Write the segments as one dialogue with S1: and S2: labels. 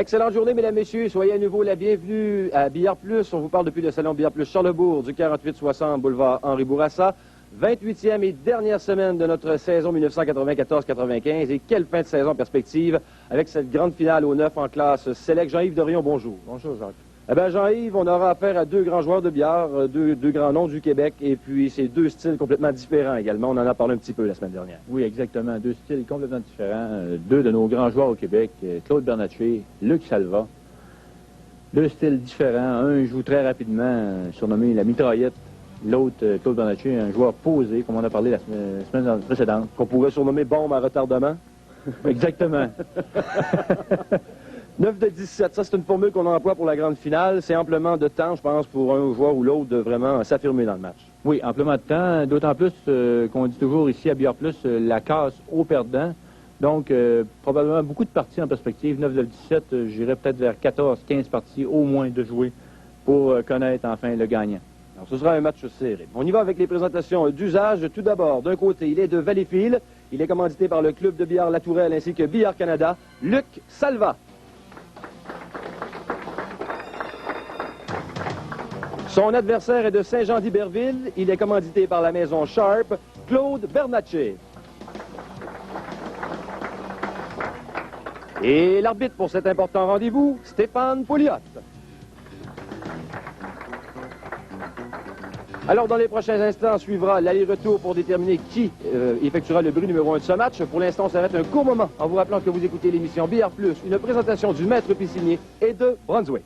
S1: Excellente journée, mesdames, messieurs. Soyez à nouveau la bienvenue à Billard Plus. On vous parle depuis le salon Billard Plus Charlesbourg du 4860 boulevard Henri Bourassa. 28e et dernière semaine de notre saison 1994-95. Et quelle fin de saison en perspective avec cette grande finale au 9 en classe Select. Jean-Yves Dorion, bonjour.
S2: Bonjour, Jacques.
S1: Eh bien, Jean-Yves, on aura affaire à deux grands joueurs de billard, deux grands noms du Québec, et puis c'est deux styles complètement différents également. On en a parlé un petit peu la semaine dernière.
S2: Oui, exactement. Deux styles complètement différents. Deux de nos grands joueurs au Québec, Claude Bernatchez, Luc Salva. Deux styles différents. Un joue très rapidement, surnommé la mitraillette. L'autre, Claude Bernatchez, un joueur posé, comme on a parlé la semaine précédente.
S1: Qu'on pourrait surnommer bombe à retardement.
S2: Exactement.
S1: 9 de 17, ça c'est une formule qu'on emploie pour la grande finale. C'est amplement de temps, je pense, pour un joueur ou l'autre de vraiment s'affirmer dans le match.
S2: Oui, amplement de temps, d'autant plus qu'on dit toujours ici à Billard Plus, la casse au perdant. Donc, probablement beaucoup de parties en perspective. 9 de 17, j'irais peut-être vers 14-15 parties au moins de jouer pour connaître enfin le gagnant.
S1: Alors, ce sera un match serré. On y va avec les présentations d'usage. Tout d'abord, d'un côté, il est de Valleyfield. Il est commandité par le club de billard La Tourelle ainsi que Billard Canada. Luc Salva. Son adversaire est de Saint-Jean-d'Iberville. Il est commandité par la maison Sharp, Claude Bernatchez. Et l'arbitre pour cet important rendez-vous, Stéphane Pouliot. Alors, dans les prochains instants, suivra l'aller-retour pour déterminer qui effectuera le bruit numéro 1 de ce match. Pour l'instant, on s'arrête un court moment en vous rappelant que vous écoutez l'émission Billard Plus, une présentation du maître piscinier et de Brunswick.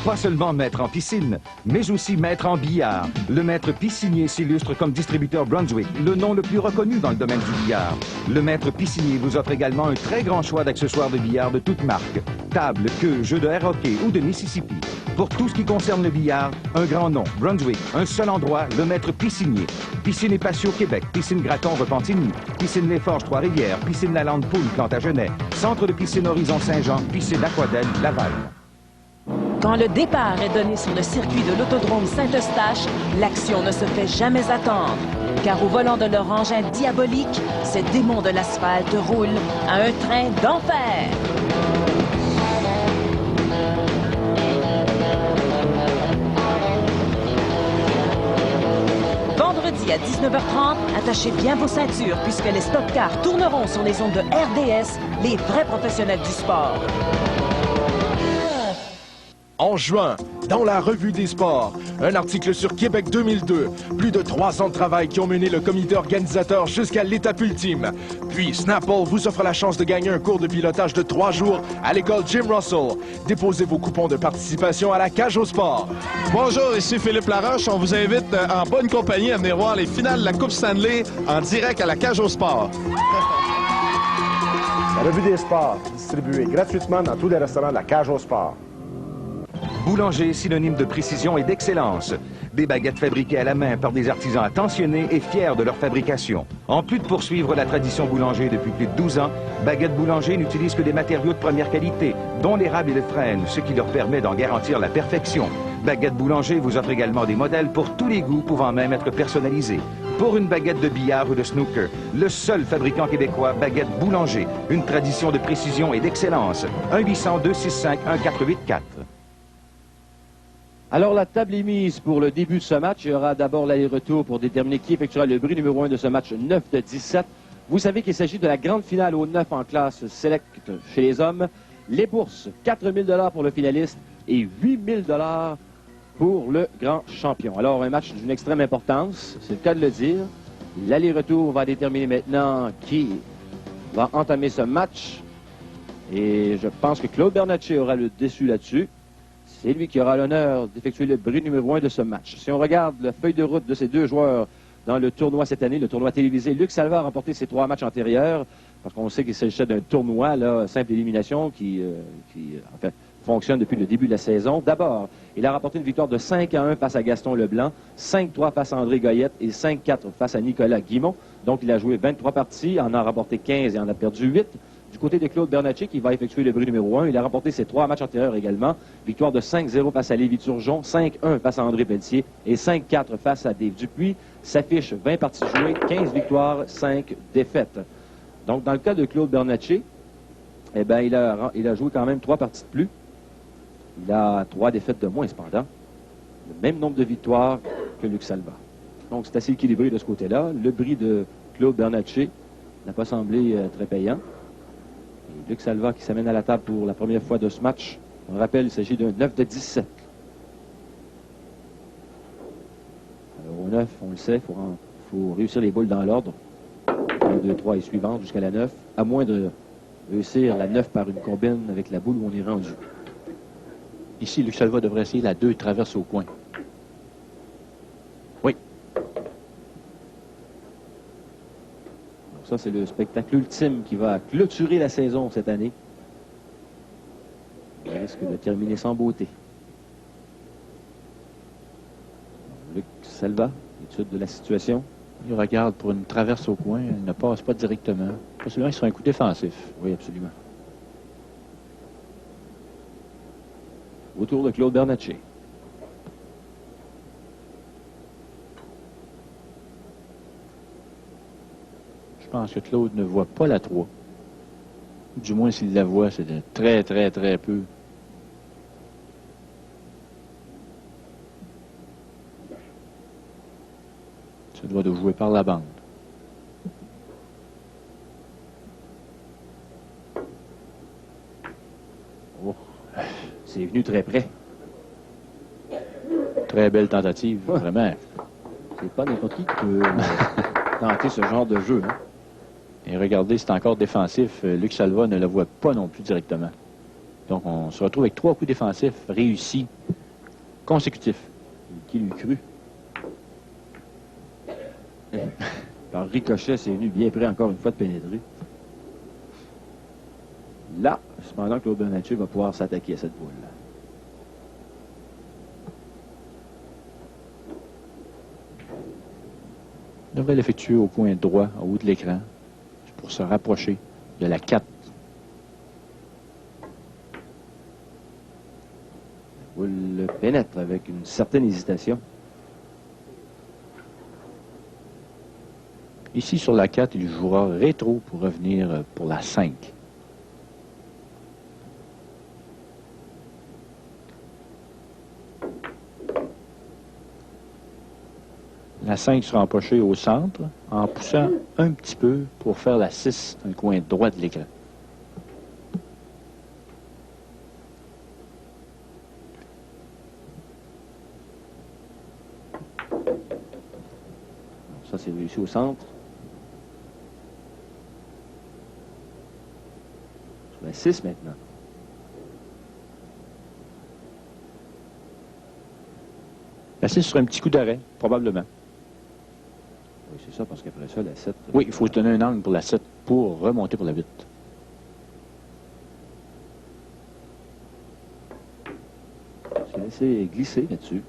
S3: Pas seulement maître en piscine, mais aussi maître en billard. Le maître piscinier s'illustre comme distributeur Brunswick, le nom le plus reconnu dans le domaine du billard. Le maître piscinier vous offre également un très grand choix d'accessoires de billard de toutes marques. Table, queue, jeux de air hockey ou de Mississippi. Pour tout ce qui concerne le billard, un grand nom, Brunswick. Un seul endroit, le maître piscinier. Piscine et patio Québec, piscine Graton Repentigny, piscine Les Forges Trois-Rivières, piscine La Lande Poule Plantagenet, centre de piscine Horizon Saint-Jean, piscine Aquadelle Laval.
S4: Quand le départ est donné sur le circuit de l'autodrome Saint-Eustache, l'action ne se fait jamais attendre. Car au volant de leur engin diabolique, ces démons de l'asphalte roulent à un train d'enfer. Vendredi à 19h30, attachez bien vos ceintures puisque les stock cars tourneront sur les ondes de RDS, les vrais professionnels du sport.
S5: En juin, dans la Revue des sports, un article sur Québec 2002. Plus de 3 ans de travail qui ont mené le comité organisateur jusqu'à l'étape ultime. Puis, Snapple vous offre la chance de gagner un cours de pilotage de 3 jours à l'école Jim Russell. Déposez vos coupons de participation à la Cage au sport.
S6: Bonjour, ici Philippe Laroche. On vous invite en bonne compagnie à venir voir les finales de la Coupe Stanley en direct à la Cage au sport.
S7: La Revue des sports, distribuée gratuitement dans tous les restaurants de la Cage au sport.
S3: Boulanger, synonyme de précision et d'excellence. Des baguettes fabriquées à la main par des artisans attentionnés et fiers de leur fabrication. En plus de poursuivre la tradition boulanger depuis plus de 12 ans, Baguette Boulanger n'utilise que des matériaux de première qualité, dont l'érable et le frêne, ce qui leur permet d'en garantir la perfection. Baguette Boulanger vous offre également des modèles pour tous les goûts, pouvant même être personnalisés. Pour une baguette de billard ou de snooker, le seul fabricant québécois, Baguette Boulanger. Une tradition de précision et d'excellence. 1-800-265-1484.
S1: Alors, la table est mise pour le début de ce match. Il y aura d'abord l'aller-retour pour déterminer qui effectuera le bruit numéro 1 de ce match 9 de 17. Vous savez qu'il s'agit de la grande finale au 9 en classe Select chez les hommes. Les bourses, 4 000 pour le finaliste et 8 000 pour le grand champion. Alors, un match d'une extrême importance, c'est le cas de le dire. L'aller-retour va déterminer maintenant qui va entamer ce match. Et je pense que Claude Bernatchez aura le dessus là-dessus. C'est lui qui aura l'honneur d'effectuer le bruit numéro 1 de ce match. Si on regarde la feuille de route de ces deux joueurs dans le tournoi cette année, le tournoi télévisé, Luc Salva a remporté ses 3 matchs antérieurs, parce qu'on sait qu'il s'agissait d'un tournoi, là, simple élimination, qui fonctionne depuis le début de la saison. D'abord, il a remporté une victoire de 5-1 face à Gaston Leblanc, 5-3 face à André Goyette et 5-4 face à Nicolas Guimont. Donc, il a joué 23 parties, en a remporté 15 et en a perdu 8. Du côté de Claude Bernatchez, qui va effectuer le bris numéro 1, il a remporté ses 3 matchs antérieurs également. Victoire de 5-0 face à Lévi Turgeon, 5-1 face à André Pelletier et 5-4 face à Dave Dupuis. S'affiche 20 parties jouées, 15 victoires, 5 défaites. Donc, dans le cas de Claude Bernatchez, eh bien, il a joué quand même 3 parties de plus. Il a 3 défaites de moins, cependant. Le même nombre de victoires que Luc Salva. Donc, c'est assez équilibré de ce côté-là. Le bris de Claude Bernatchez n'a pas semblé très payant. Et Luc Salva qui s'amène à la table pour la première fois de ce match. On rappelle, il s'agit d'un 9 de 17. Alors, au 9, on le sait, il faut réussir les boules dans l'ordre. 1, 2, 3 et suivante jusqu'à la 9. À moins de réussir la 9 par une combine avec la boule où on est rendu.
S2: Ici, Luc Salva devrait essayer la 2 traverse au coin. Oui.
S1: Donc ça, c'est le spectacle ultime qui va clôturer la saison cette année. Il risque de terminer sans beauté. Luc Salva, étude de la situation.
S2: Il regarde pour une traverse au coin. Il ne passe pas directement. Possiblement sur un coup défensif.
S1: Oui, absolument. Autour de Claude Bernatchez.
S2: Je pense que Claude ne voit pas la 3. Du moins, s'il la voit, c'est de très, très, très peu. Ça doit de jouer par la bande.
S1: Oh, c'est venu très près.
S2: Très belle tentative, vraiment.
S1: C'est pas n'importe qui peut tenter ce genre de jeu. Hein?
S2: Et regardez, c'est encore défensif. Luc Salva ne la voit pas non plus directement. Donc, on se retrouve avec 3 coups défensifs réussis, consécutifs.
S1: Qui l'eût cru? Par ricochet, c'est venu bien près encore une fois de pénétrer. Là, cependant, Claude Bernatchez va pouvoir s'attaquer à cette boule.
S2: Il devrait l'effectuer au coin droit, en haut de l'écran, pour se rapprocher de la 4.
S1: La boule pénètre avec une certaine hésitation.
S2: Ici, sur la 4, il jouera rétro pour revenir pour la 5. La 5 sera empochée au centre, en poussant un petit peu pour faire la 6 dans le coin droit de l'écran.
S1: Ça, c'est réussi au centre. Sur la 6 maintenant.
S2: La 6 sera un petit coup d'arrêt, probablement.
S1: Oui, c'est ça, parce qu'après ça, la 7...
S2: Oui, il faut se donner un angle pour la 7 pour remonter pour la 8.
S1: C'est laissé glisser là-dessus.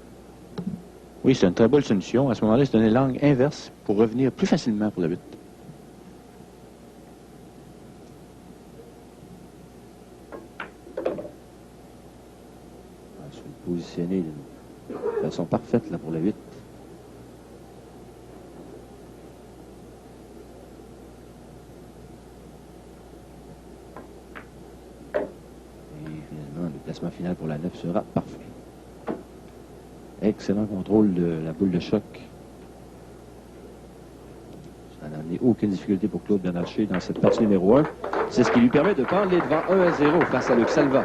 S2: Oui, c'est une très bonne solution. À ce moment-là, se donner l'angle inverse pour revenir plus facilement pour la 8.
S1: Se positionner de façon parfaite là, pour la 8. Et finalement, le placement final pour la 9 sera parfait. Excellent contrôle de la boule de choc. Ça n'a amené aucune difficulté pour Claude Bernatchez dans cette partie numéro 1. C'est ce qui lui permet de prendre les devants 1-0 face à Luc Salva.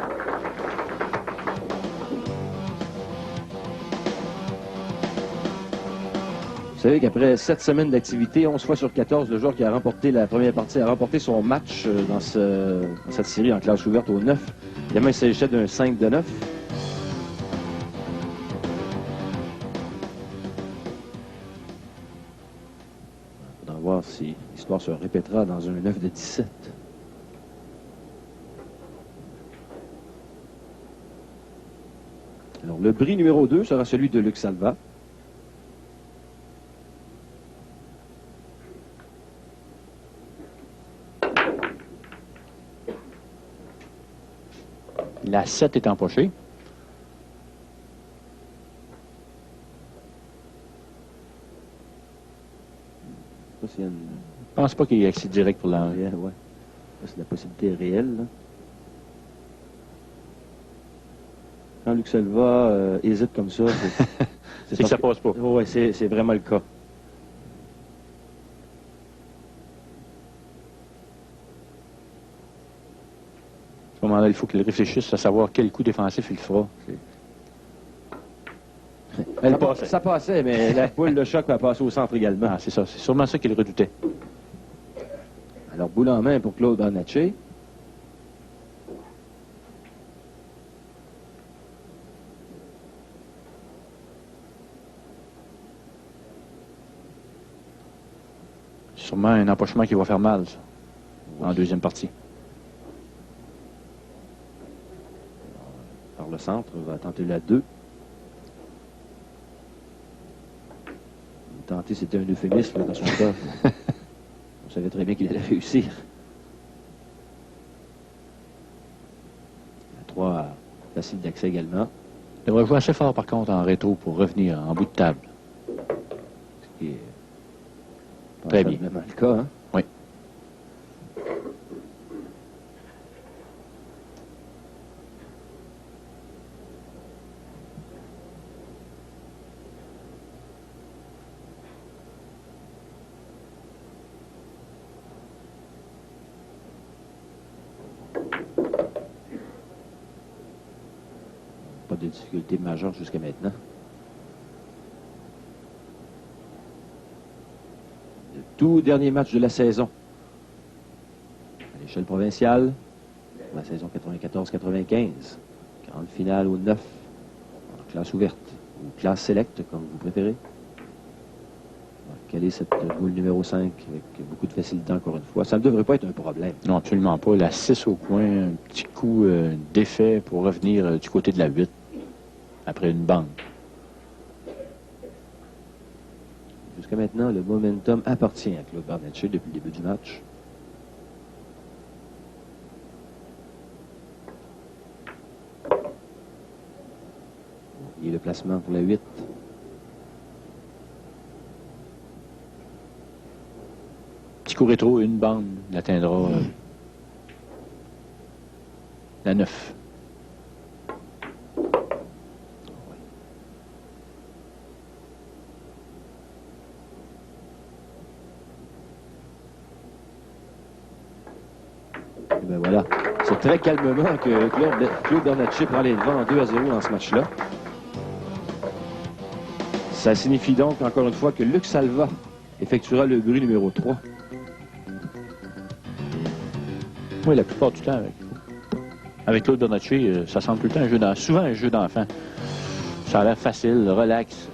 S1: Vous savez qu'après 7 semaines d'activité, 11 fois sur 14, le joueur qui a remporté la première partie a remporté son match dans cette série en classe ouverte au 9. Évidemment, il s'agissait d'un 5 de 9. Il faudra voir si l'histoire se répétera dans un 9 de 17. Alors, le bris numéro 2 sera celui de Luc Salva.
S2: La 7 est empochée.
S1: Ça, c'est une...
S2: Je pense pas qu'il y ait accès direct pour la 1.
S1: Ouais. Ça, c'est la possibilité réelle. Là. Quand Luc Selva hésite comme ça,
S2: c'est que ça passe pas.
S1: Oui, c'est vraiment le cas. À
S2: ce moment-là, il faut qu'il réfléchisse à savoir quel coup défensif il fera. Elle passait.
S1: Ça passait, mais la boule de choc va passer au centre également.
S2: Ah, c'est ça. C'est sûrement ça qu'il redoutait.
S1: Alors, boule en main pour Claude Bernatchez.
S2: Sûrement un empochement qui va faire mal, ça, en deuxième partie.
S1: Par le centre, va tenter la 2. Tenter, c'était un euphémisme là, dans son cas. On savait très bien qu'il allait réussir. La 3, facile d'accès également.
S2: Il devrait jouer assez fort, par contre, en rétro pour revenir en bout de table.
S1: Ce qui est
S2: très bien.
S1: Même le cas, hein?
S2: Oui.
S1: Pas de difficulté majeure jusqu'à maintenant. Le tout dernier match de la saison. À l'échelle provinciale, la saison 94-95. Grande finale au 9, en classe ouverte, ou classe select, comme vous préférez. Quelle est cette boule numéro 5 avec beaucoup de facilité encore une fois? Ça ne devrait pas être un problème.
S2: Non, absolument pas. La 6 au coin, un petit coup d'effet pour revenir du côté de la 8 après une bande.
S1: Jusqu'à maintenant, le momentum appartient à Claude Bernatchez depuis le début du match. Et le placement pour la 8.
S2: Petit coup rétro, une bande, il atteindra la 9.
S1: Et bien voilà. C'est très calmement que Claude Bernatchez prend les devants en 2-0 dans ce match-là. Ça signifie donc, encore une fois, que Luc Salva effectuera le bruit numéro 3.
S2: Oui, la plupart du temps, avec Claude Bernatchez, ça semble tout le temps un jeu d'enfant. Souvent un jeu d'enfant. Ça a l'air facile, relax.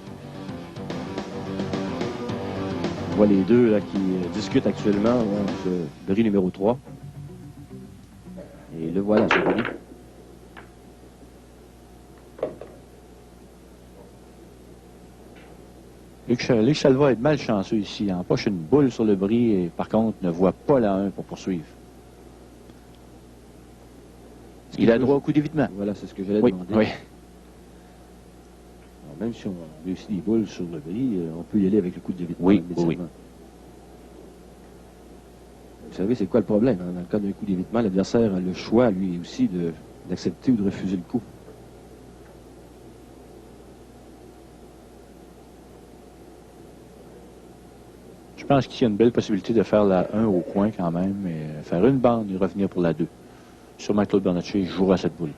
S1: On voit les deux là, qui discutent actuellement ce bruit numéro 3. Et le voilà, ce bruit.
S2: Luc Salva est malchanceux ici. Il empoche une boule sur le bris et par contre ne voit pas la 1 pour poursuivre. Il a droit au coup d'évitement.
S1: Voilà, c'est ce que j'allais demander.
S2: Oui.
S1: Alors, même si on réussit des boules sur le bris, on peut y aller avec le coup d'évitement.
S2: Oui.
S1: Vous savez, c'est quoi le problème? Hein? Dans le cas d'un coup d'évitement, l'adversaire a le choix, lui aussi, d'accepter ou de refuser le coup.
S2: Je pense qu'il y a une belle possibilité de faire la 1 au coin quand même, et faire une bande et revenir pour la 2. Sûrement Claude Bernatchez jouera cette boule.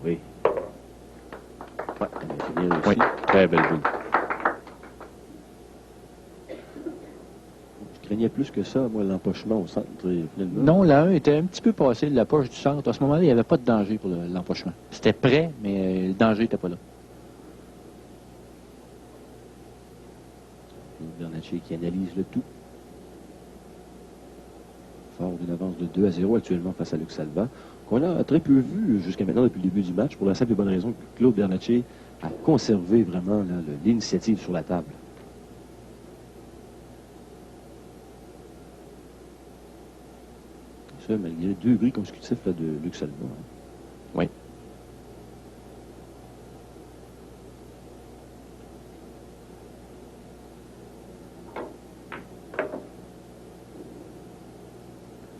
S1: Oui. Ouais, elle a bien réussi.
S2: Oui, très belle boule.
S1: Je craignais plus que ça, moi, l'empochement au centre. Finalement.
S2: Non, la 1 était un petit peu passée de la poche du centre. À ce moment-là, il n'y avait pas de danger pour l'empochement. C'était prêt, mais le danger n'était pas là.
S1: Bernatchez qui analyse le tout. Fort d'une avance de 2-0 actuellement face à Luc Salva, qu'on a très peu vu jusqu'à maintenant depuis le début du match, pour la simple et bonne raison que Claude Bernatchez a conservé vraiment l'initiative sur la table. Ça, malgré 2 bris consécutifs là, de Luc Salva.
S2: Oui.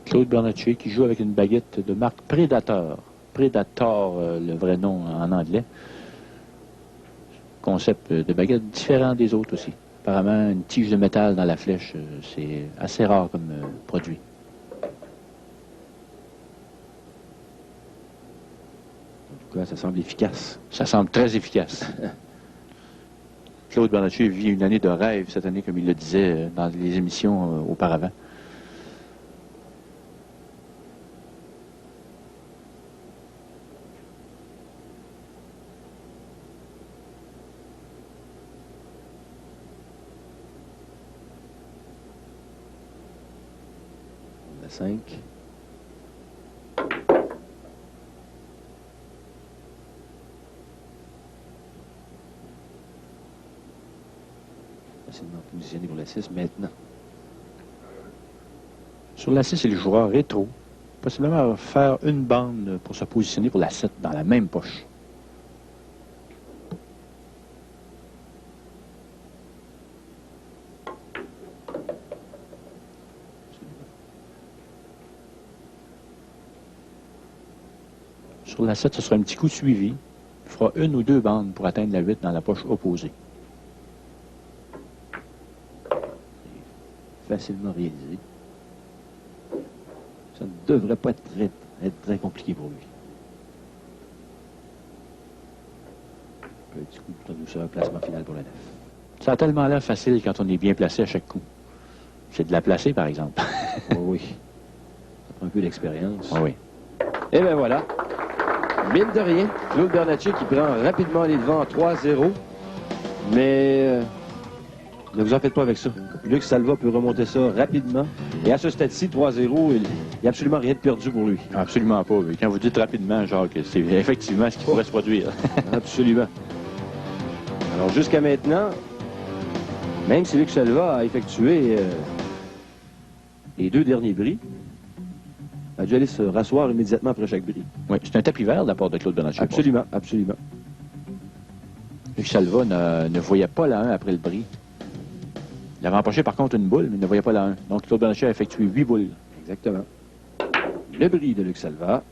S2: Claude Bernatchez qui joue avec une baguette de marque Predator. Predator, le vrai nom en anglais. Concept de baguette différent des autres aussi. Apparemment, une tige de métal dans la flèche, c'est assez rare comme produit.
S1: En tout cas, ça semble efficace.
S2: Ça semble très efficace. Claude Bernatchez vit une année de rêve cette année, comme il le disait dans les émissions auparavant.
S1: On a 5. Facilement positionné pour la 6 maintenant.
S2: Sur la 6, il jouera rétro. Possiblement faire une bande pour se positionner pour la 7 dans la même poche. Sur la 7, ce sera un petit coup suivi. Il fera une ou deux bandes pour atteindre la 8 dans la poche opposée.
S1: Facilement réalisé. Ça ne devrait pas être très compliqué pour lui. Petit coup de douceur, placement final pour la 9.
S2: Ça a tellement l'air facile quand on est bien placé à chaque coup. C'est de la placer, par exemple.
S1: Oh oui. Ça prend un peu d'expérience.
S2: Oh oui.
S1: Et bien voilà. Mine de rien, Claude Bernatchez qui prend rapidement les devants en 3-0. Mais ne vous en faites pas avec ça. Luc Salva peut remonter ça rapidement. Et à ce stade-ci, 3-0, il n'y a absolument rien de perdu pour lui.
S2: Absolument pas. Oui. Quand vous dites rapidement, Jacques, c'est effectivement ce qui pourrait se produire.
S1: Absolument. Alors jusqu'à maintenant, même si Luc Salva a effectué les 2 derniers bris, a dû aller se rasseoir immédiatement après chaque bris.
S2: Oui, c'est un tapis vert de la part de Claude Bernatchez.
S1: Absolument, absolument.
S2: Luc Salva ne voyait pas la 1 après le bris. Il avait empoché par contre une boule, mais il ne voyait pas la 1. Donc Claude Bernatchez a effectué 8 boules.
S1: Exactement. Le bris de Luc Salva.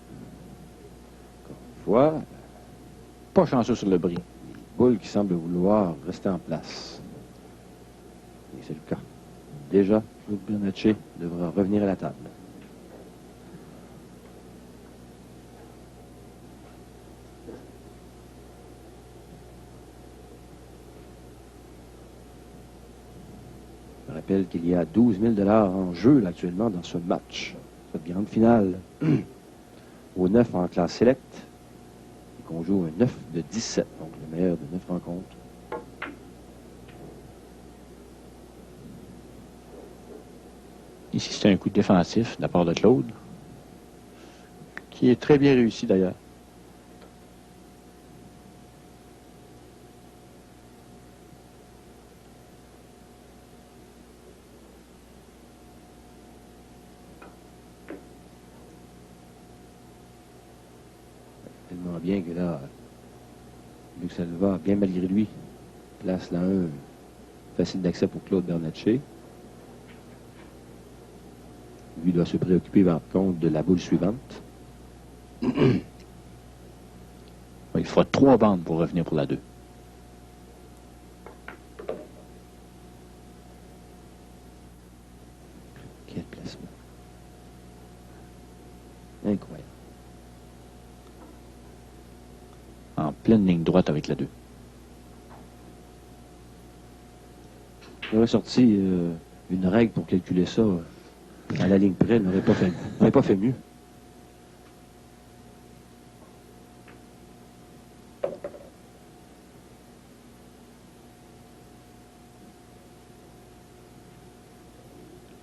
S1: Encore une fois,
S2: Pas chanceux sur le bris.
S1: boule qui semble vouloir rester en place. Et c'est le cas. Déjà, Claude Bernatchez devra revenir à la table. Je rappelle qu'il y a 12 000 $ en jeu là, actuellement dans ce match. Cette grande finale au 9 en classe select. Et qu'on joue un 9 de 17, donc le meilleur de 9 rencontres.
S2: Ici, c'est un coup défensif de la part de Claude, qui est très bien réussi d'ailleurs.
S1: Tellement bien que là, Luc Salva, bien malgré lui, place la 1 facile d'accès pour Claude Bernatchez. Lui doit se préoccuper par contre de la boule suivante.
S2: Il fera 3 bandes pour revenir pour la 2.
S1: Quel placement. Incroyable.
S2: En pleine ligne droite avec la 2.
S1: Il aurait sorti une règle pour calculer ça à la ligne près, il n'aurait pas fait mieux.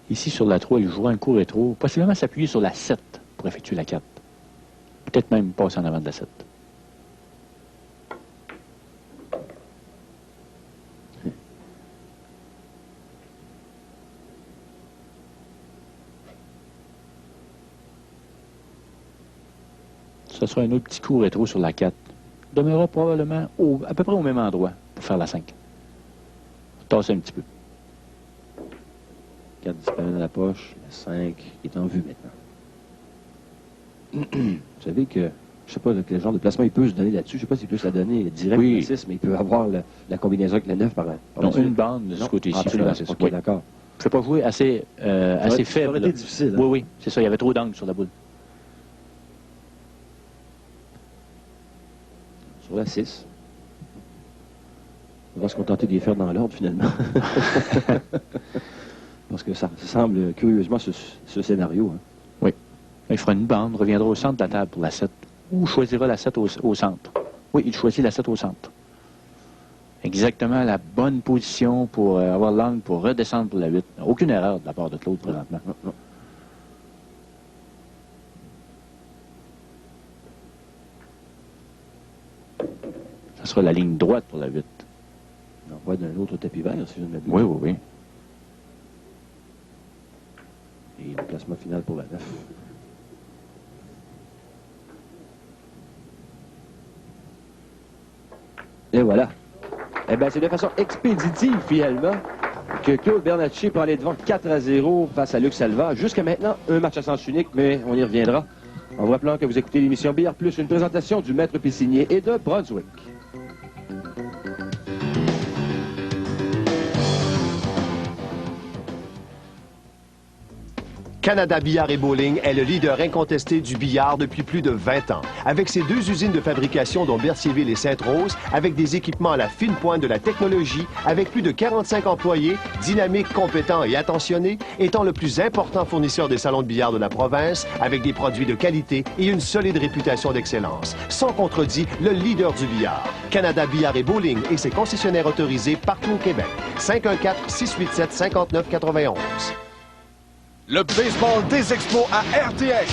S2: Ici, sur la 3, il jouera un coup rétro, possiblement s'appuyer sur la 7 pour effectuer la 4. Peut-être même passer en avant de la 7. Ce sera un autre petit coup rétro sur la 4. Demeurera probablement à peu près au même endroit pour faire la 5. Tasser un petit peu.
S1: 4 disparaît dans la poche, la 5 est en vue maintenant. Vous savez que, je sais pas quel genre de placement il peut se donner là-dessus. Je sais pas s'il peut se la donner direct
S2: Oui.
S1: ou 6, mais il peut avoir la combinaison avec la 9 par
S2: Donc, une bande de ce côté-ci.
S1: Absolument, c'est ça. OK, d'accord.
S2: Je ne peux pas jouer assez faible.
S1: Ça aurait été difficile. Hein?
S2: Oui, oui, c'est ça. Il y avait trop d'angles sur la boule.
S1: Sur la 6. On va se contenter de les faire dans l'ordre, finalement. Parce que ça semble curieusement ce scénario. Hein.
S2: Oui. Il fera une bande, reviendra au centre de la table pour la 7. Ou choisira la 7 au centre. Oui, il choisit la 7 au centre. Exactement la bonne position pour avoir l'angle pour redescendre pour la 8. Aucune erreur de la part de Claude présentement.
S1: Non, non.
S2: Ça sera la ligne droite pour la 8.
S1: On voit d'un autre tapis vert, si je ne m'abuse.
S2: Oui, oui, oui.
S1: Et le placement final pour la 9. Et voilà. Eh bien, c'est de façon expéditive, finalement, que Claude Bernatchez peut aller devant 4-0 face à Luc Salva. Jusqu'à maintenant, un match à sens unique, mais on y reviendra. En vous rappelant que vous écoutez l'émission Billard Plus, une présentation du Maître Piscinier et de Brunswick.
S8: Canada Billard et Bowling est le leader incontesté du billard depuis plus de 20 ans. Avec ses 2 usines de fabrication dont Berthierville et Sainte-Rose, avec des équipements à la fine pointe de la technologie, avec plus de 45 employés, dynamiques, compétents et attentionnés, étant le plus important fournisseur des salons de billard de la province, avec des produits de qualité et une solide réputation d'excellence. Sans contredit, le leader du billard. Canada Billard et Bowling et ses concessionnaires autorisés partout au Québec. 514-687-5991.
S5: Le baseball des expos à RDS.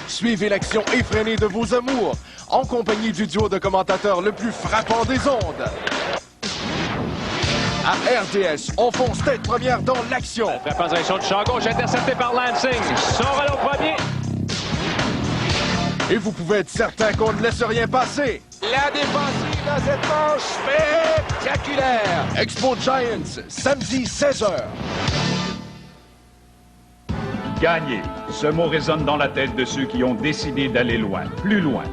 S5: Suivez l'action effrénée de vos amours en compagnie du duo de commentateurs le plus frappant des ondes. À RDS, on fonce tête première dans l'action.
S9: Frappe en direction de champ gauche, intercepté par Lansing. Son relais au premier.
S5: Et vous pouvez être certain qu'on ne laisse rien passer.
S9: La défensive dans cette manche spectaculaire.
S5: Expo Giants, samedi 16h.
S10: Gagner. Ce mot résonne dans la tête de ceux qui ont décidé d'aller loin, plus loin.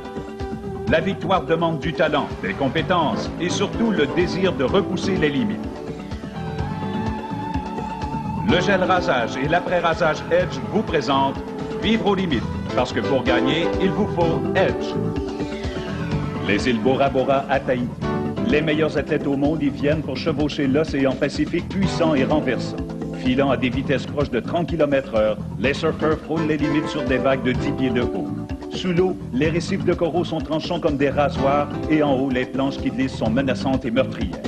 S10: La victoire demande du talent, des compétences et surtout le désir de repousser les limites. Le gel rasage et l'après-rasage Edge vous présentent Vivre aux limites, parce que pour gagner, il vous faut Edge. Les îles Bora Bora à Tahiti. Les meilleurs athlètes au monde y viennent pour chevaucher l'océan Pacifique puissant et renversant. Filant à des vitesses proches de 30 km/h, les surfeurs frôlent les limites sur des vagues de 10 pieds de haut. Sous l'eau, les récifs de coraux sont tranchants comme des rasoirs et en haut, les planches qui glissent sont menaçantes et meurtrières.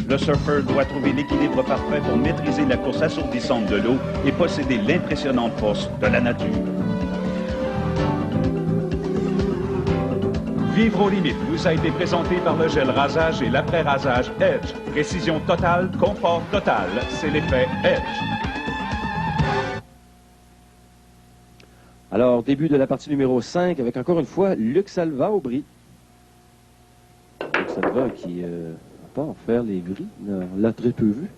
S10: Le surfeur doit trouver l'équilibre parfait pour maîtriser la course assourdissante de l'eau et posséder l'impressionnante force de la nature. Vivre aux limites vous a été présenté par le gel rasage et l'après-rasage Edge. Précision totale, confort total, c'est l'effet Edge.
S1: Alors, début de la partie numéro 5 avec encore une fois Luc Salva au bris. Luc Salva qui n'a pas en faire les bris, on l'a très peu vu.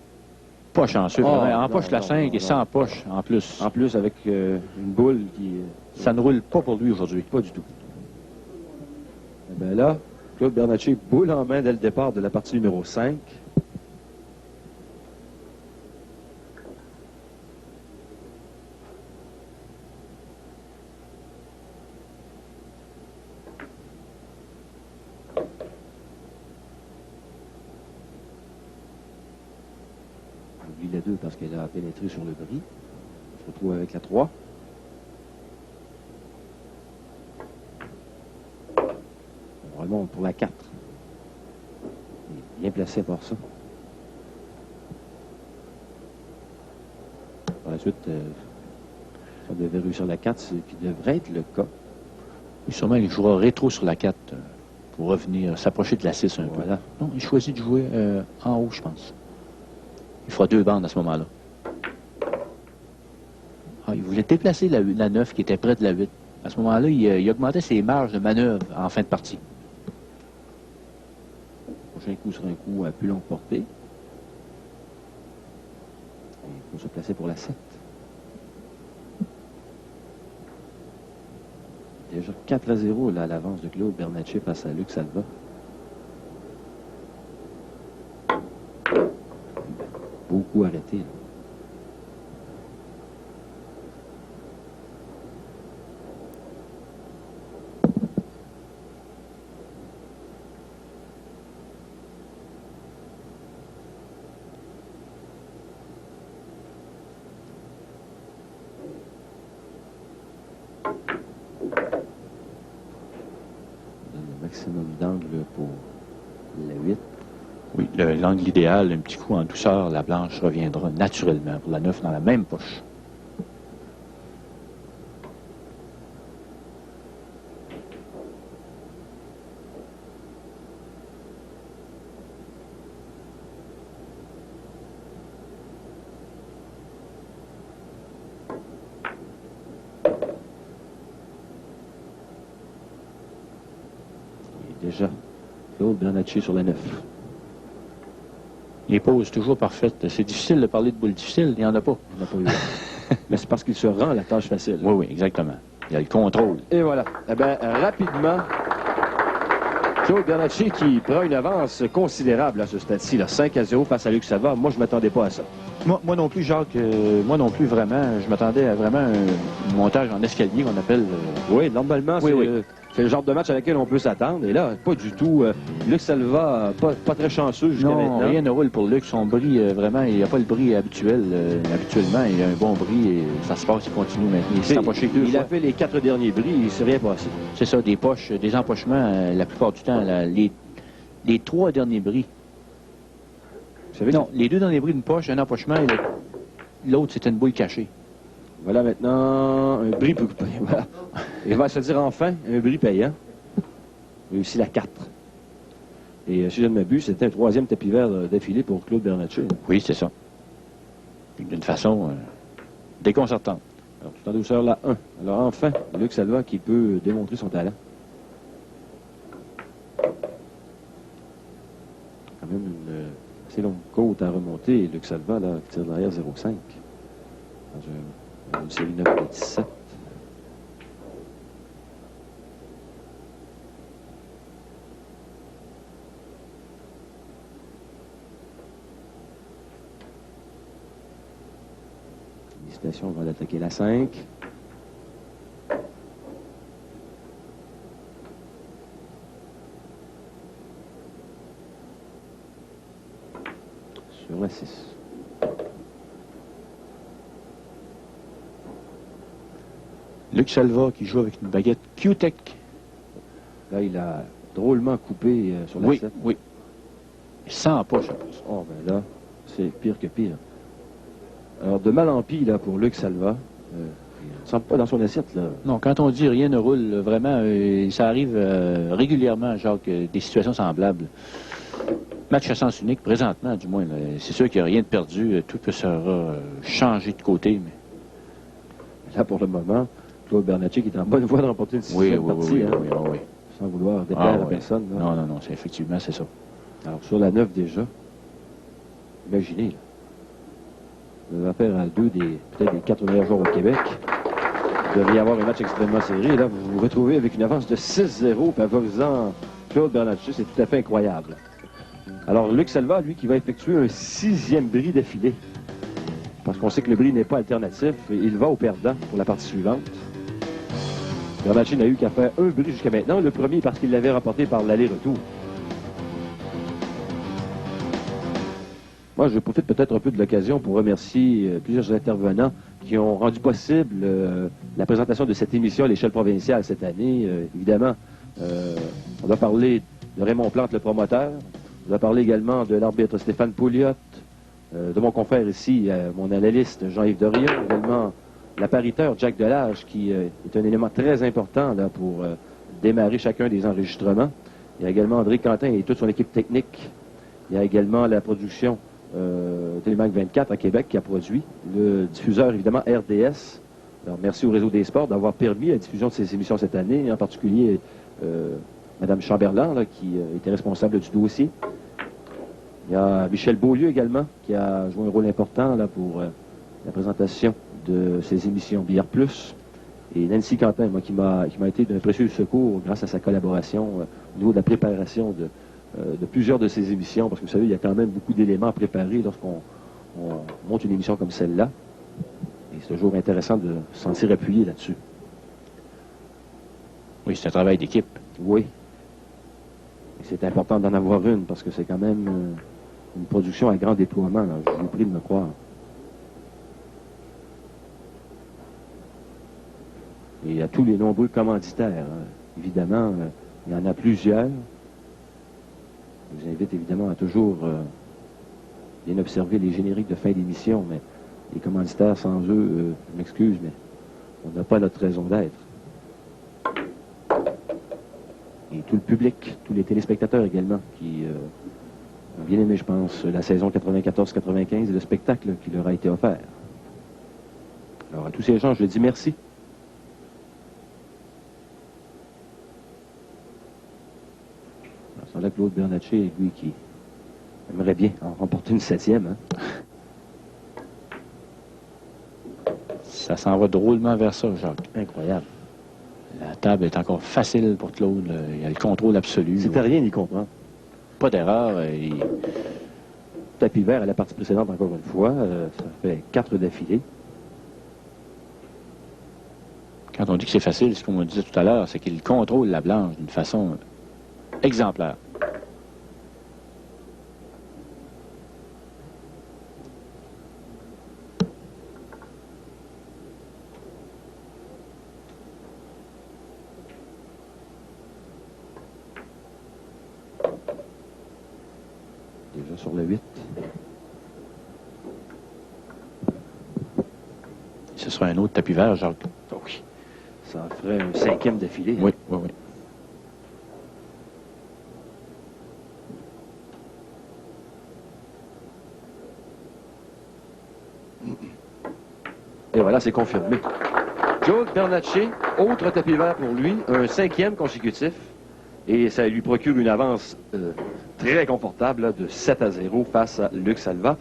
S2: Pas chanceux.
S1: Oh,
S2: en poche la 5 et
S1: non.
S2: sans poche en plus.
S1: En plus avec une boule qui...
S2: Ça ne roule pas pour lui aujourd'hui.
S1: Pas du tout. Eh bien là, Claude Bernatchez boule en main dès le départ de la partie numéro 5. On oublie la 2 parce qu'elle a pénétré sur le bris. On se retrouve avec la 3. On remonte pour la 4. Il est bien placé pour ça. Pour la ensuite, ça devait réussir la 4, ce qui devrait être le cas.
S2: Et sûrement, il jouera rétro sur la 4 pour revenir, s'approcher de la 6 un peu. Non, il choisit de jouer en haut, je pense. Il fera 2 bandes à ce moment-là. Ah, il voulait déplacer la 9 qui était près de la 8. À ce moment-là, il augmentait ses marges de manœuvre en fin de partie.
S1: Le prochain coup sera un coup à plus longue portée. Il faut se placer pour la 7. Déjà 4-0 là, à l'avance de Claude Bernatchez face à Luc Salva. Beaucoup arrêté. Là. Maximum d'angle pour la 8.
S2: Oui, l'angle idéal, un petit coup en douceur, la blanche reviendra naturellement pour la 9 dans la même poche.
S1: Déjà, Claude Bernatchez sur la 9.
S2: Les pauses toujours parfaites. C'est difficile de parler de boule difficile, il n'y en a pas.
S1: Il n'y en a pas eu. Mais c'est parce qu'il se rend à la tâche facile.
S2: Oui, oui, exactement. Il y a le contrôle.
S1: Et voilà. Eh bien, rapidement, Claude Bernatchez qui prend une avance considérable à ce stade-ci, 5-0 face à Luc Salva. Moi, je ne m'attendais pas à ça.
S2: Moi non plus, Jacques. Moi non plus, vraiment. Je m'attendais à vraiment un montage en escalier qu'on appelle...
S1: Oui, normalement, c'est le genre de match à laquelle on peut s'attendre. Et là, pas du tout. Luc Salva, pas très chanceux jusqu'à maintenant.
S2: Non, rien ne roule pour Luc. Son bris, vraiment, il n'y a pas le bris habituel. Habituellement, il a un bon bris et ça se passe, il continue maintenant. Il s'est empoché 2 fois.
S1: Il a fait les 4 derniers bris, il ne s'est rien passé.
S2: C'est ça, des poches, des empochements, la plupart du temps. Les 3 derniers bris. Non, les 2 derniers bris d'une poche, un empochement et l'autre, c'était une boule cachée.
S1: Voilà maintenant un bris pour couper. Voilà. Il va se dire enfin un bris payant. Réussi la 4. Et si je ne m'abuse, c'était un 3e tapis vert d'affilée pour Claude Bernatchez.
S2: Oui, c'est ça. D'une façon déconcertante.
S1: Alors, tout en douceur, la 1. Alors enfin, Luc Salva qui peut démontrer son talent. Quand même une assez longue côte à remonter. Et Luc Salva, là, qui tire de l'arrière 0,5. Dans une série 9 de 17. Félicitations, on va attaquer la 5. Sur la 6.
S2: Luc Salva qui joue avec une baguette Q-Tech.
S1: Là, il a drôlement coupé sur la 7.
S2: Oui. Sans poche, je pense.
S1: Oh, ben là, c'est pire que pire. Alors, de mal en pis, là, pour Luc Salva. Il ne semble pas dans son assiette, là.
S2: Non, quand on dit rien ne roule, vraiment, ça arrive régulièrement, Jacques, des situations semblables. Match à sens unique, présentement, du moins. C'est sûr qu'il n'y a rien de perdu. Tout peut sera changé de côté. Mais...
S1: Là, pour le moment, Claude Bernatchez qui est en bonne voie de remporter une 6e partie.
S2: Oui.
S1: Sans vouloir déplaire à personne. Là.
S2: Non, effectivement, c'est ça.
S1: Alors, sur la 9 déjà, imaginez, là. Vous avez affaire à peut-être des 4 meilleurs joueurs au Québec. Vous devriez avoir un match extrêmement serré. Et là, vous vous retrouvez avec une avance de 6-0 favorisant Claude Bernatchez. C'est tout à fait incroyable. Alors, Luc Salva, lui, qui va effectuer un 6e bris d'affilée. Parce qu'on sait que le bris n'est pas alternatif. Il va au perdant pour la partie suivante. Bernatchez n'a eu qu'à faire un bris jusqu'à maintenant. Le premier parce qu'il l'avait remporté par l'aller-retour. Moi, je profite peut-être un peu de l'occasion pour remercier plusieurs intervenants qui ont rendu possible la présentation de cette émission à l'échelle provinciale cette année. Évidemment, on doit parler de Raymond Plante, le promoteur. On doit parler également de l'arbitre Stéphane Pouliot, de mon confrère ici, mon analyste Jean-Yves Dorion, également l'appariteur Jack Delage, qui est un élément très important là, pour démarrer chacun des enregistrements. Il y a également André Quentin et toute son équipe technique. Il y a également la production Télémac 24 à Québec qui a produit. Le diffuseur, évidemment, RDS. Alors, merci au Réseau des Sports d'avoir permis la diffusion de ces émissions cette année, en particulier Mme Chamberlain, là, qui était responsable du dossier. Il y a Michel Beaulieu également, qui a joué un rôle important là, pour la présentation de ces émissions Billard Plus. Et Nancy Quentin, moi, qui m'a été d'un précieux secours grâce à sa collaboration au niveau de la préparation de plusieurs de ces émissions, parce que vous savez, il y a quand même beaucoup d'éléments à préparer lorsqu'on monte une émission comme celle-là. Et c'est toujours intéressant de se sentir appuyé là-dessus.
S11: Oui, c'est un travail d'équipe.
S1: Oui. Et c'est important d'en avoir une, parce que c'est quand même une production à grand déploiement, là. Je vous prie de me croire. Et à tous les nombreux commanditaires, évidemment, il y en a plusieurs. Je vous invite évidemment à toujours bien observer les génériques de fin d'émission, mais les commanditaires, sans eux, je m'excuse, mais on n'a pas notre raison d'être. Et tout le public, tous les téléspectateurs également, qui ont bien aimé, je pense, la saison 94-95 et le spectacle qui leur a été offert. Alors à tous ces gens, je dis merci. Là, Claude Bernatchez, lui, qui aimerait bien en remporter une 7e. Hein?
S11: Ça s'en va drôlement vers ça, Jacques.
S1: Incroyable.
S11: La table est encore facile pour Claude. Il y a le contrôle absolu.
S1: C'était rien, il comprend.
S11: Pas d'erreur.
S1: Tapis vert à la partie précédente, encore une fois. Ça fait 4 d'affilée.
S11: Quand on dit que c'est facile, ce qu'on disait tout à l'heure, c'est qu'il contrôle la blanche d'une façon exemplaire.
S1: Déjà sur le 8.
S11: Ce sera un autre tapis vert, Jacques.
S1: Oui. Ça ferait un 5e d'affilée.
S11: Oui, oui, oui.
S1: Et voilà, c'est confirmé. Claude Bernatchez, autre tapis vert pour lui, un 5e consécutif. Et ça lui procure une avance très confortable là, de 7-0 face à Luc Salva.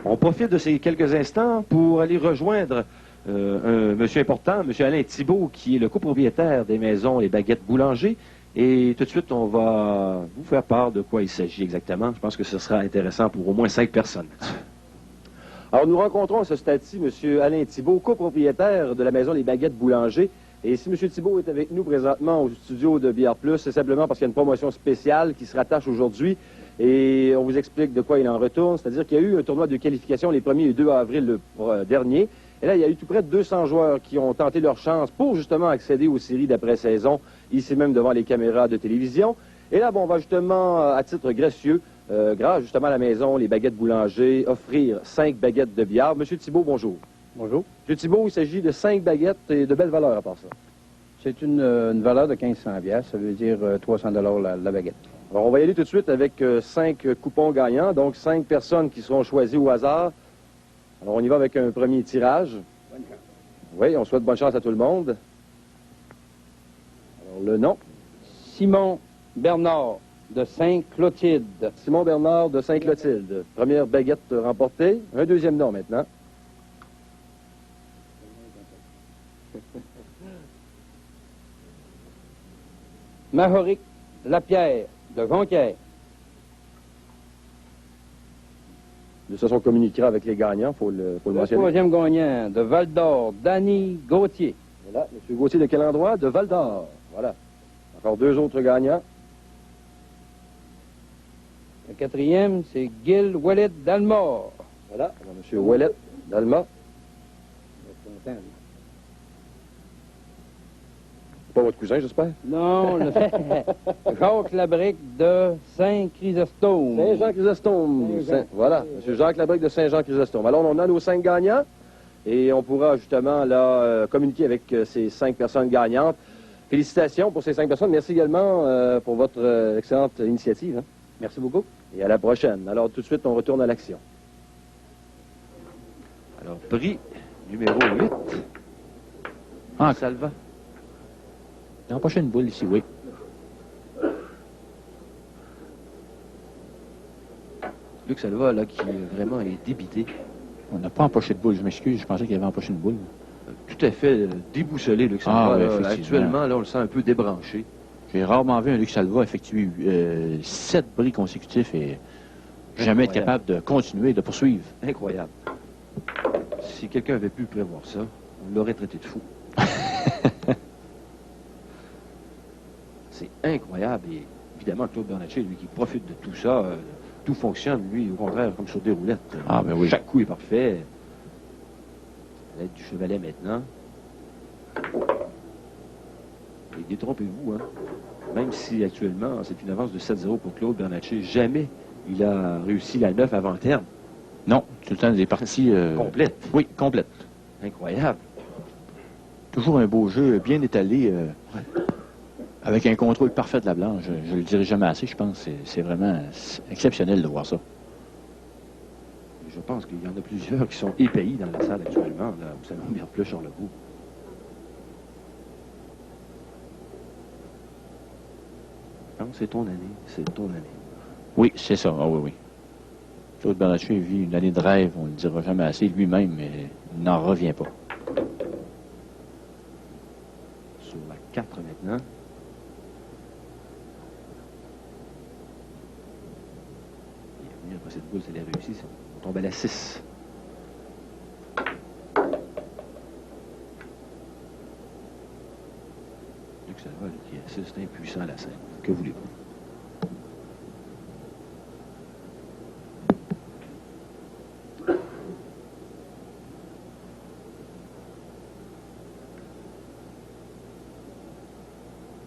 S1: On profite de ces quelques instants pour aller rejoindre un monsieur important, monsieur Alain Thibault, qui est le copropriétaire des maisons Les Baguettes Boulanger. Et tout de suite, on va vous faire part de quoi il s'agit exactement. Je pense que ce sera intéressant pour au moins 5 personnes. Alors, nous rencontrons à ce stade-ci M. Alain Thibault, copropriétaire de la maison Les Baguettes Boulanger. Et si M. Thibault est avec nous présentement au studio de Billard Plus, c'est simplement parce qu'il y a une promotion spéciale qui se rattache aujourd'hui. Et on vous explique de quoi il en retourne. C'est-à-dire qu'il y a eu un tournoi de qualification les 1er et 2 avril dernier. Et là, il y a eu tout près de 200 joueurs qui ont tenté leur chance pour justement accéder aux séries d'après-saison, ici même devant les caméras de télévision. Et là, bon, on va justement, à titre gracieux, grâce justement à la maison Les Baguettes Boulanger, offrir 5 baguettes de billard. Monsieur Thibault, bonjour.
S12: Bonjour.
S1: Monsieur Thibault, il s'agit de 5 baguettes et de belles valeurs à part ça.
S12: C'est une valeur de 1500 $, ça veut dire 300 $ la baguette.
S1: Alors, on va y aller tout de suite avec 5 coupons gagnants, donc 5 personnes qui seront choisies au hasard. Alors, on y va avec un premier tirage.
S12: Bonne chance.
S1: Oui, on souhaite bonne chance à tout le monde. Alors, le nom.
S12: Simon Bernard de Saint-Clotilde.
S1: Simon Bernard de Saint-Clotilde. Première baguette remportée. Un deuxième nom maintenant.
S12: Mahoric Lapierre de Jonquière.
S1: De toute façon, on communiquera avec les gagnants, il faut le mentionner.
S12: Troisième gagnant de Val-d'Or, Danny Gauthier.
S1: Voilà, M. Gauthier de quel endroit? De Val-d'Or. Voilà. Encore 2 autres gagnants.
S12: Le quatrième, c'est Gil Ouellet d'Almore.
S1: Voilà, M. Ouellet d'Alma.
S13: Pas votre cousin, j'espère?
S12: Non, Jacques Labrique de Saint-Chrysostome.
S13: Saint-Jean-Chrysostome. Voilà, M. Jacques Labrique de Saint-Jean-Chrysostome. Alors, on a nos 5 gagnants et on pourra justement là communiquer avec ces 5 personnes gagnantes. Félicitations pour ces 5 personnes. Merci également pour votre excellente initiative. Hein.
S12: Merci beaucoup.
S13: Et à la prochaine. Alors, tout de suite, on retourne à l'action.
S1: Alors, prix numéro 8.
S11: Ah,
S1: Salva.
S11: Il a empoché une boule ici, oui.
S1: Luc Salva, là, qui vraiment est débité.
S11: On n'a pas empoché de boule, je m'excuse, je pensais qu'il avait empoché une boule.
S1: Tout à fait déboussolé, Luc Salva.
S11: Ah, oui,
S1: là, actuellement, là, on le sent un peu débranché.
S11: J'ai rarement vu un Luc Salva effectuer 7 bris consécutifs et jamais être capable de continuer, de poursuivre.
S1: Incroyable. Si quelqu'un avait pu prévoir ça, on l'aurait traité de fou. C'est incroyable. Et évidemment, Claude Bernatchez, lui, qui profite de tout ça, tout fonctionne, lui, au contraire, comme sur des roulettes.
S11: Ah, ben oui.
S1: Chaque coup est parfait. À l'aide du chevalet maintenant. Et détrompez-vous, hein. Même si actuellement, c'est une avance de 7-0 pour Claude Bernatchez, jamais il a réussi la 9 avant terme.
S11: Non, tout le temps des parties...
S1: complètes.
S11: Oui, complètes.
S1: Incroyable.
S11: Toujours un beau jeu, bien étalé, avec un contrôle parfait de la blanche. Je ne le dirai jamais assez, je pense. C'est vraiment exceptionnel de voir ça.
S1: Je pense qu'il y en a plusieurs qui sont épayés dans la salle actuellement, là, au Salon Bière-Plus Charlebourg. Non, c'est ton année. C'est ton année.
S11: Oui, c'est ça. Ah oui, oui. Claude Bernatchez vit une année de rêve, on ne le dira jamais assez lui-même, mais il n'en revient pas.
S1: Sur la 4 maintenant. Et après cette boule, c'est la réussie. On tombe à la 6. Luc Salva, qui assiste impuissant à la scène. Que voulez-vous?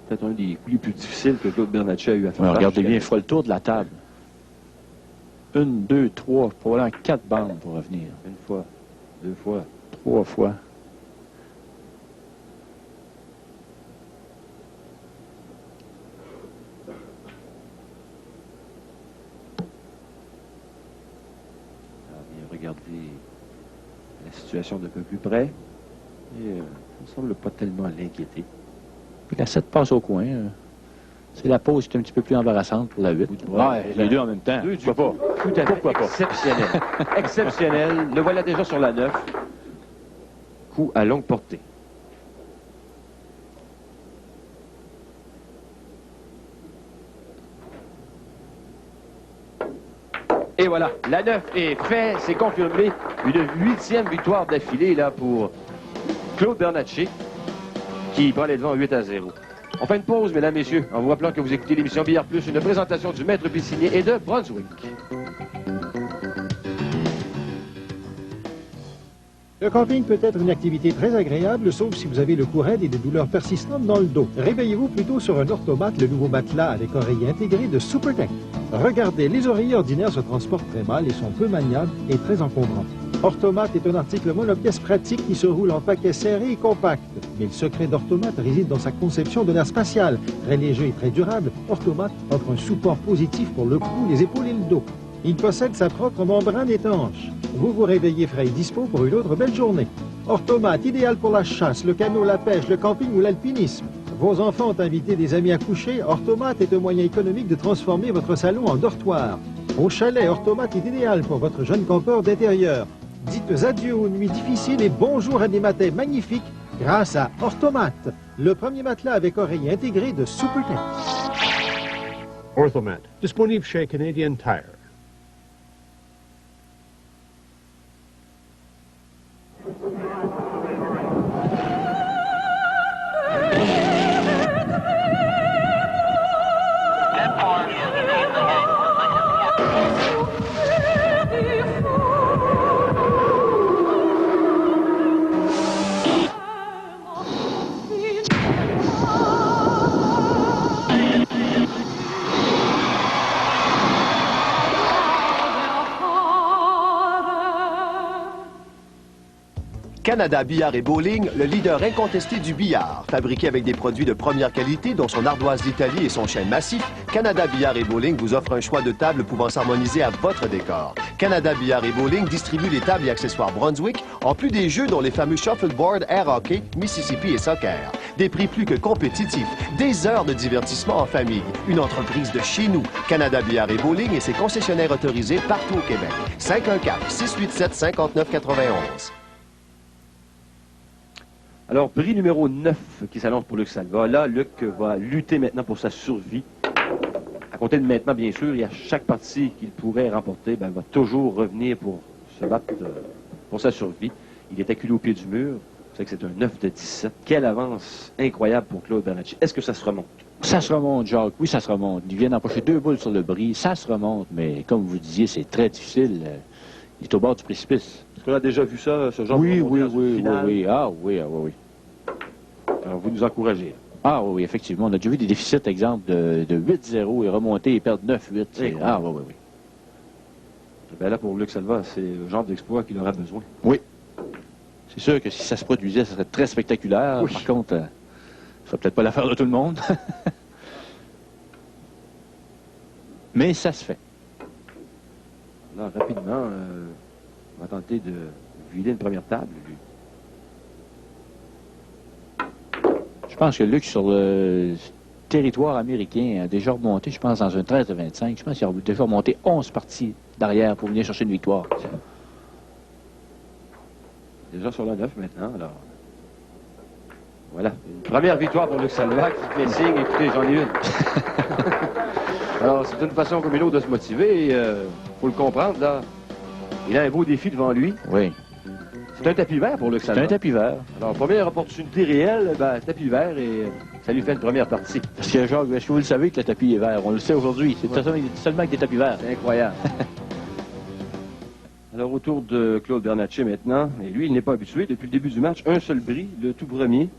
S1: Peut-être un des coups les plus difficiles que Claude Bernatchez a eu à faire.
S11: Ouais, regardez bien, il fera le tour de la table. 1, 2, 3, probablement 4 bandes pour revenir.
S1: Une fois, 2 fois.
S11: 3 fois.
S1: Alors, bien, regardez la situation d'un peu plus près. Et ça ne semble pas tellement l'inquiéter.
S11: Puis la 7 passe au coin. C'est la pause qui est un petit peu plus embarrassante pour la 8.
S1: Ouais,
S11: les deux en même temps.
S1: Pourquoi pas? Tout à fait. Exceptionnel. Exceptionnel. Le voilà déjà sur la 9. Coup à longue portée. Et voilà, la 9 est fait, c'est confirmé. Une 8e victoire d'affilée là pour Claude Bernatchez, qui prend les devants 8-0. On fait une pause, mesdames, messieurs, en vous rappelant que vous écoutez l'émission Billard Plus, une présentation du maître piscinier et de Brunswick.
S14: Le camping peut être une activité très agréable, sauf si vous avez le cou raide et des douleurs persistantes dans le dos. Réveillez-vous plutôt sur un orthomate, le nouveau matelas avec oreiller intégré de Supertech. Regardez, les oreillers ordinaires se transportent très mal et sont peu maniables et très encombrants. Orthomate est un article monopièce pratique qui se roule en paquet serré et compact. Mais le secret d'Orthomate réside dans sa conception de l'air spatial. Très léger et très durable, Orthomate offre un support positif pour le cou, les épaules et le dos. Il possède sa propre membrane étanche. Vous vous réveillez frais et dispo pour une autre belle journée. Orthomate, idéal pour la chasse, le canot, la pêche, le camping ou l'alpinisme. Vos enfants ont invité des amis à coucher, Orthomate est un moyen économique de transformer votre salon en dortoir. Au chalet, Orthomate est idéal pour votre jeune campeur d'intérieur. Dites adieu aux nuits difficiles et bonjour à des matins magnifiques grâce à Orthomate, le premier matelas avec oreiller intégré de Supertech.
S15: Orthomate, disponible chez Canadian Tire.
S8: Canada Billard et Bowling, le leader incontesté du billard. Fabriqué avec des produits de première qualité, dont son ardoise d'Italie et son chêne massif, Canada Billard et Bowling vous offre un choix de tables pouvant s'harmoniser à votre décor. Canada Billard et Bowling distribue les tables et accessoires Brunswick, en plus des jeux dont les fameux shuffleboard, air hockey, Mississippi et soccer. Des prix plus que compétitifs, des heures de divertissement en famille. Une entreprise de chez nous, Canada Billard et Bowling et ses concessionnaires autorisés partout au Québec. 514-687-5991.
S1: Alors, prix numéro 9 qui s'annonce pour Luc Salva. Là, Luc va lutter maintenant pour sa survie. À compter de maintenant, bien sûr, et à chaque partie qu'il pourrait remporter, ben, il va toujours revenir pour se battre pour sa survie. Il est acculé au pied du mur. Vous savez que c'est un 9 de 17. Quelle avance incroyable pour Claude Bernatchez. Est-ce que ça se remonte?
S11: Ça se remonte, Jacques. Oui, ça se remonte. Il vient d'empocher 2 boules sur le bris. Ça se remonte, mais comme vous disiez, c'est très difficile. Il est au bord du précipice.
S1: Est-ce qu'on a déjà vu ça, ce genre de finale?
S11: Oui. Ah oui.
S1: Alors, vous nous encouragez.
S11: Ah oui, effectivement. On a déjà vu des déficits, exemple, de 8-0 et remonter et perdre 9-8. Ah oui.
S1: Ben là, pour Luc Salva, c'est le genre d'exploit qu'il aura besoin.
S11: Oui. C'est sûr que si ça se produisait, ça serait très spectaculaire.
S1: Oui.
S11: Par contre, ça serait peut-être pas l'affaire de tout le monde. Mais ça se fait.
S1: Là, rapidement, on va tenter de vider une première table, lui.
S11: Je pense que Luc, sur le territoire américain, a déjà remonté, je pense, dans un 13 de 25. Je pense qu'il a déjà remonté 11 parties d'arrière pour venir chercher une victoire.
S1: Déjà sur la 9 maintenant, alors. Voilà, une première victoire pour Luc Salva qui fait signe. Écoutez, j'en ai une. Alors, c'est une façon comme une autre de se motiver. Il faut le comprendre, là. Il a un beau défi devant lui.
S11: Oui.
S1: C'est un tapis vert pour Luc Salva.
S11: C'est un tapis vert.
S1: Alors, première opportunité réelle, ben, tapis vert et ça lui fait une première partie.
S11: Parce que, Jacques, est-ce que vous le savez que le tapis est vert? On le sait aujourd'hui. C'est seulement avec des tapis verts.
S1: C'est incroyable. Alors, autour de Claude Bernatchez maintenant. Et lui, il n'est pas habitué. Depuis le début du match, un seul bris, le tout premier.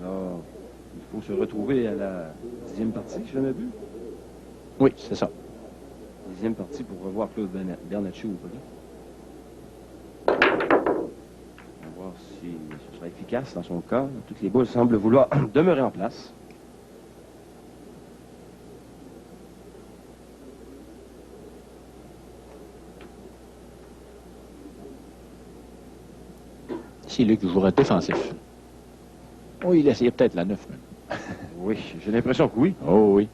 S1: Alors, il faut se retrouver à la 10e partie, j'ai jamais vu.
S11: Oui, c'est ça.
S1: 10e partie pour revoir Claude Bernatchez au bris. On va voir si ce sera efficace dans son cas. Toutes les boules semblent vouloir demeurer en place.
S11: Si Luc jouera défensif. Oui, il essayait peut-être la 9 même.
S1: Oui, j'ai l'impression que oui.
S11: Oh oui,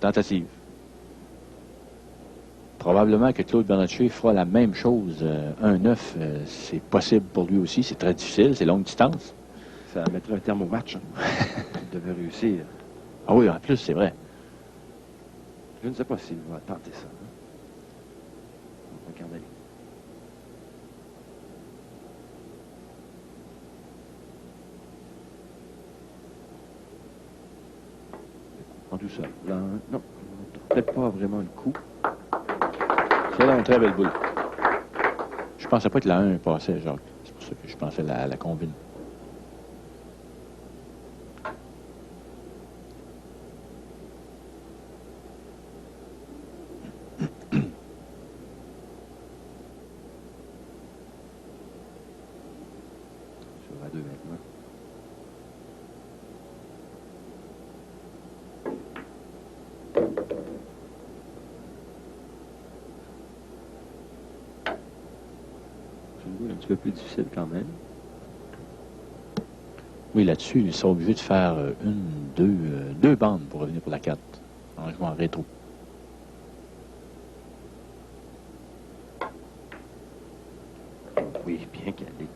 S11: tentative. Probablement que Claude Bernatchez fera la même chose. Un 9, c'est possible pour lui aussi. C'est très difficile, c'est longue distance.
S1: Ça mettrait un terme au match. Il devait réussir.
S11: Ah oui, en plus, c'est vrai.
S1: Je ne sais pas s'il va tenter ça. Regardez. En douceur. Là, non, peut-être pas vraiment le coup.
S11: C'est là une très belle boule. Je pensais pas que la 1 passait, Jacques. C'est pour ça que je pensais la combine.
S1: Sur la 2 maintenant. Un petit peu plus difficile quand même.
S11: Oui, là-dessus, ils sont obligés de faire deux bandes pour revenir pour la 4 en jouant en rétro.
S1: Oui, bien calé. Et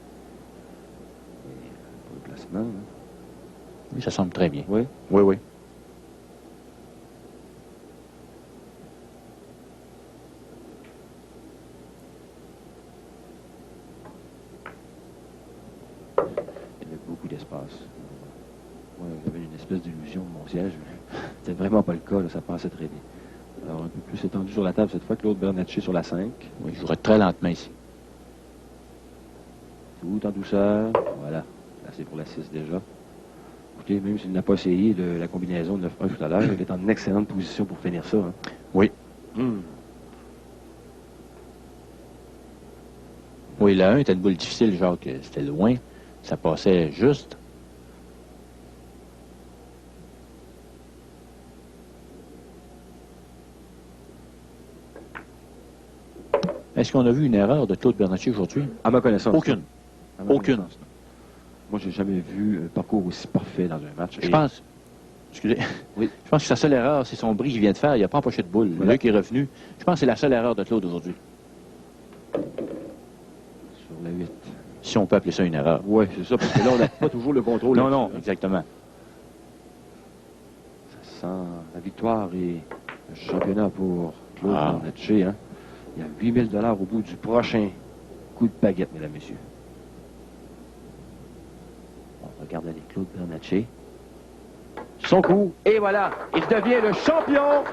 S1: pour le placement. Hein.
S11: Oui, ça semble très bien.
S1: Oui.
S11: Oui.
S1: Beaucoup d'espace. Ouais, j'avais une espèce d'illusion de mon siège, mais c'était vraiment pas le cas, là, ça passait très bien. Alors, un peu plus étendu sur la table cette fois, Claude Bernatchez sur la 5.
S11: Oui, je jouerais très lentement ici.
S1: Tout en douceur. Voilà. Là, c'est pour la 6 déjà. Écoutez, même s'il n'a pas essayé la combinaison de 9-1 tout à l'heure, il est en excellente position pour finir ça. Hein.
S11: Oui.
S1: Oui,
S11: la 1 était une boule difficile, Jacques. C'était loin. Ça passait juste. Est-ce qu'on a vu une erreur de Claude Bernatchez aujourd'hui?
S1: À ma connaissance.
S11: Aucune. Aucune.
S1: Moi, j'ai jamais vu un parcours aussi parfait dans un match.
S11: Je pense... Excusez. Oui. Je pense que sa seule erreur, c'est son bris qu'il vient de faire. Il n'a pas empoché de boule. Voilà. Lui qui est revenu. Je pense que c'est la seule erreur de Claude aujourd'hui.
S1: Sur la 8.
S11: Si on peut appeler ça une erreur.
S1: Oui, c'est ça, parce que là, on n'a pas toujours le contrôle.
S11: Non, non, exactement.
S1: Ça sent la victoire et le championnat pour Claude Bernatchez. Hein? Il y a 8 000 $ au bout du prochain coup de baguette, mesdames et messieurs. On regarde aller Claude Bernatchez. Son coup, et voilà, il devient le champion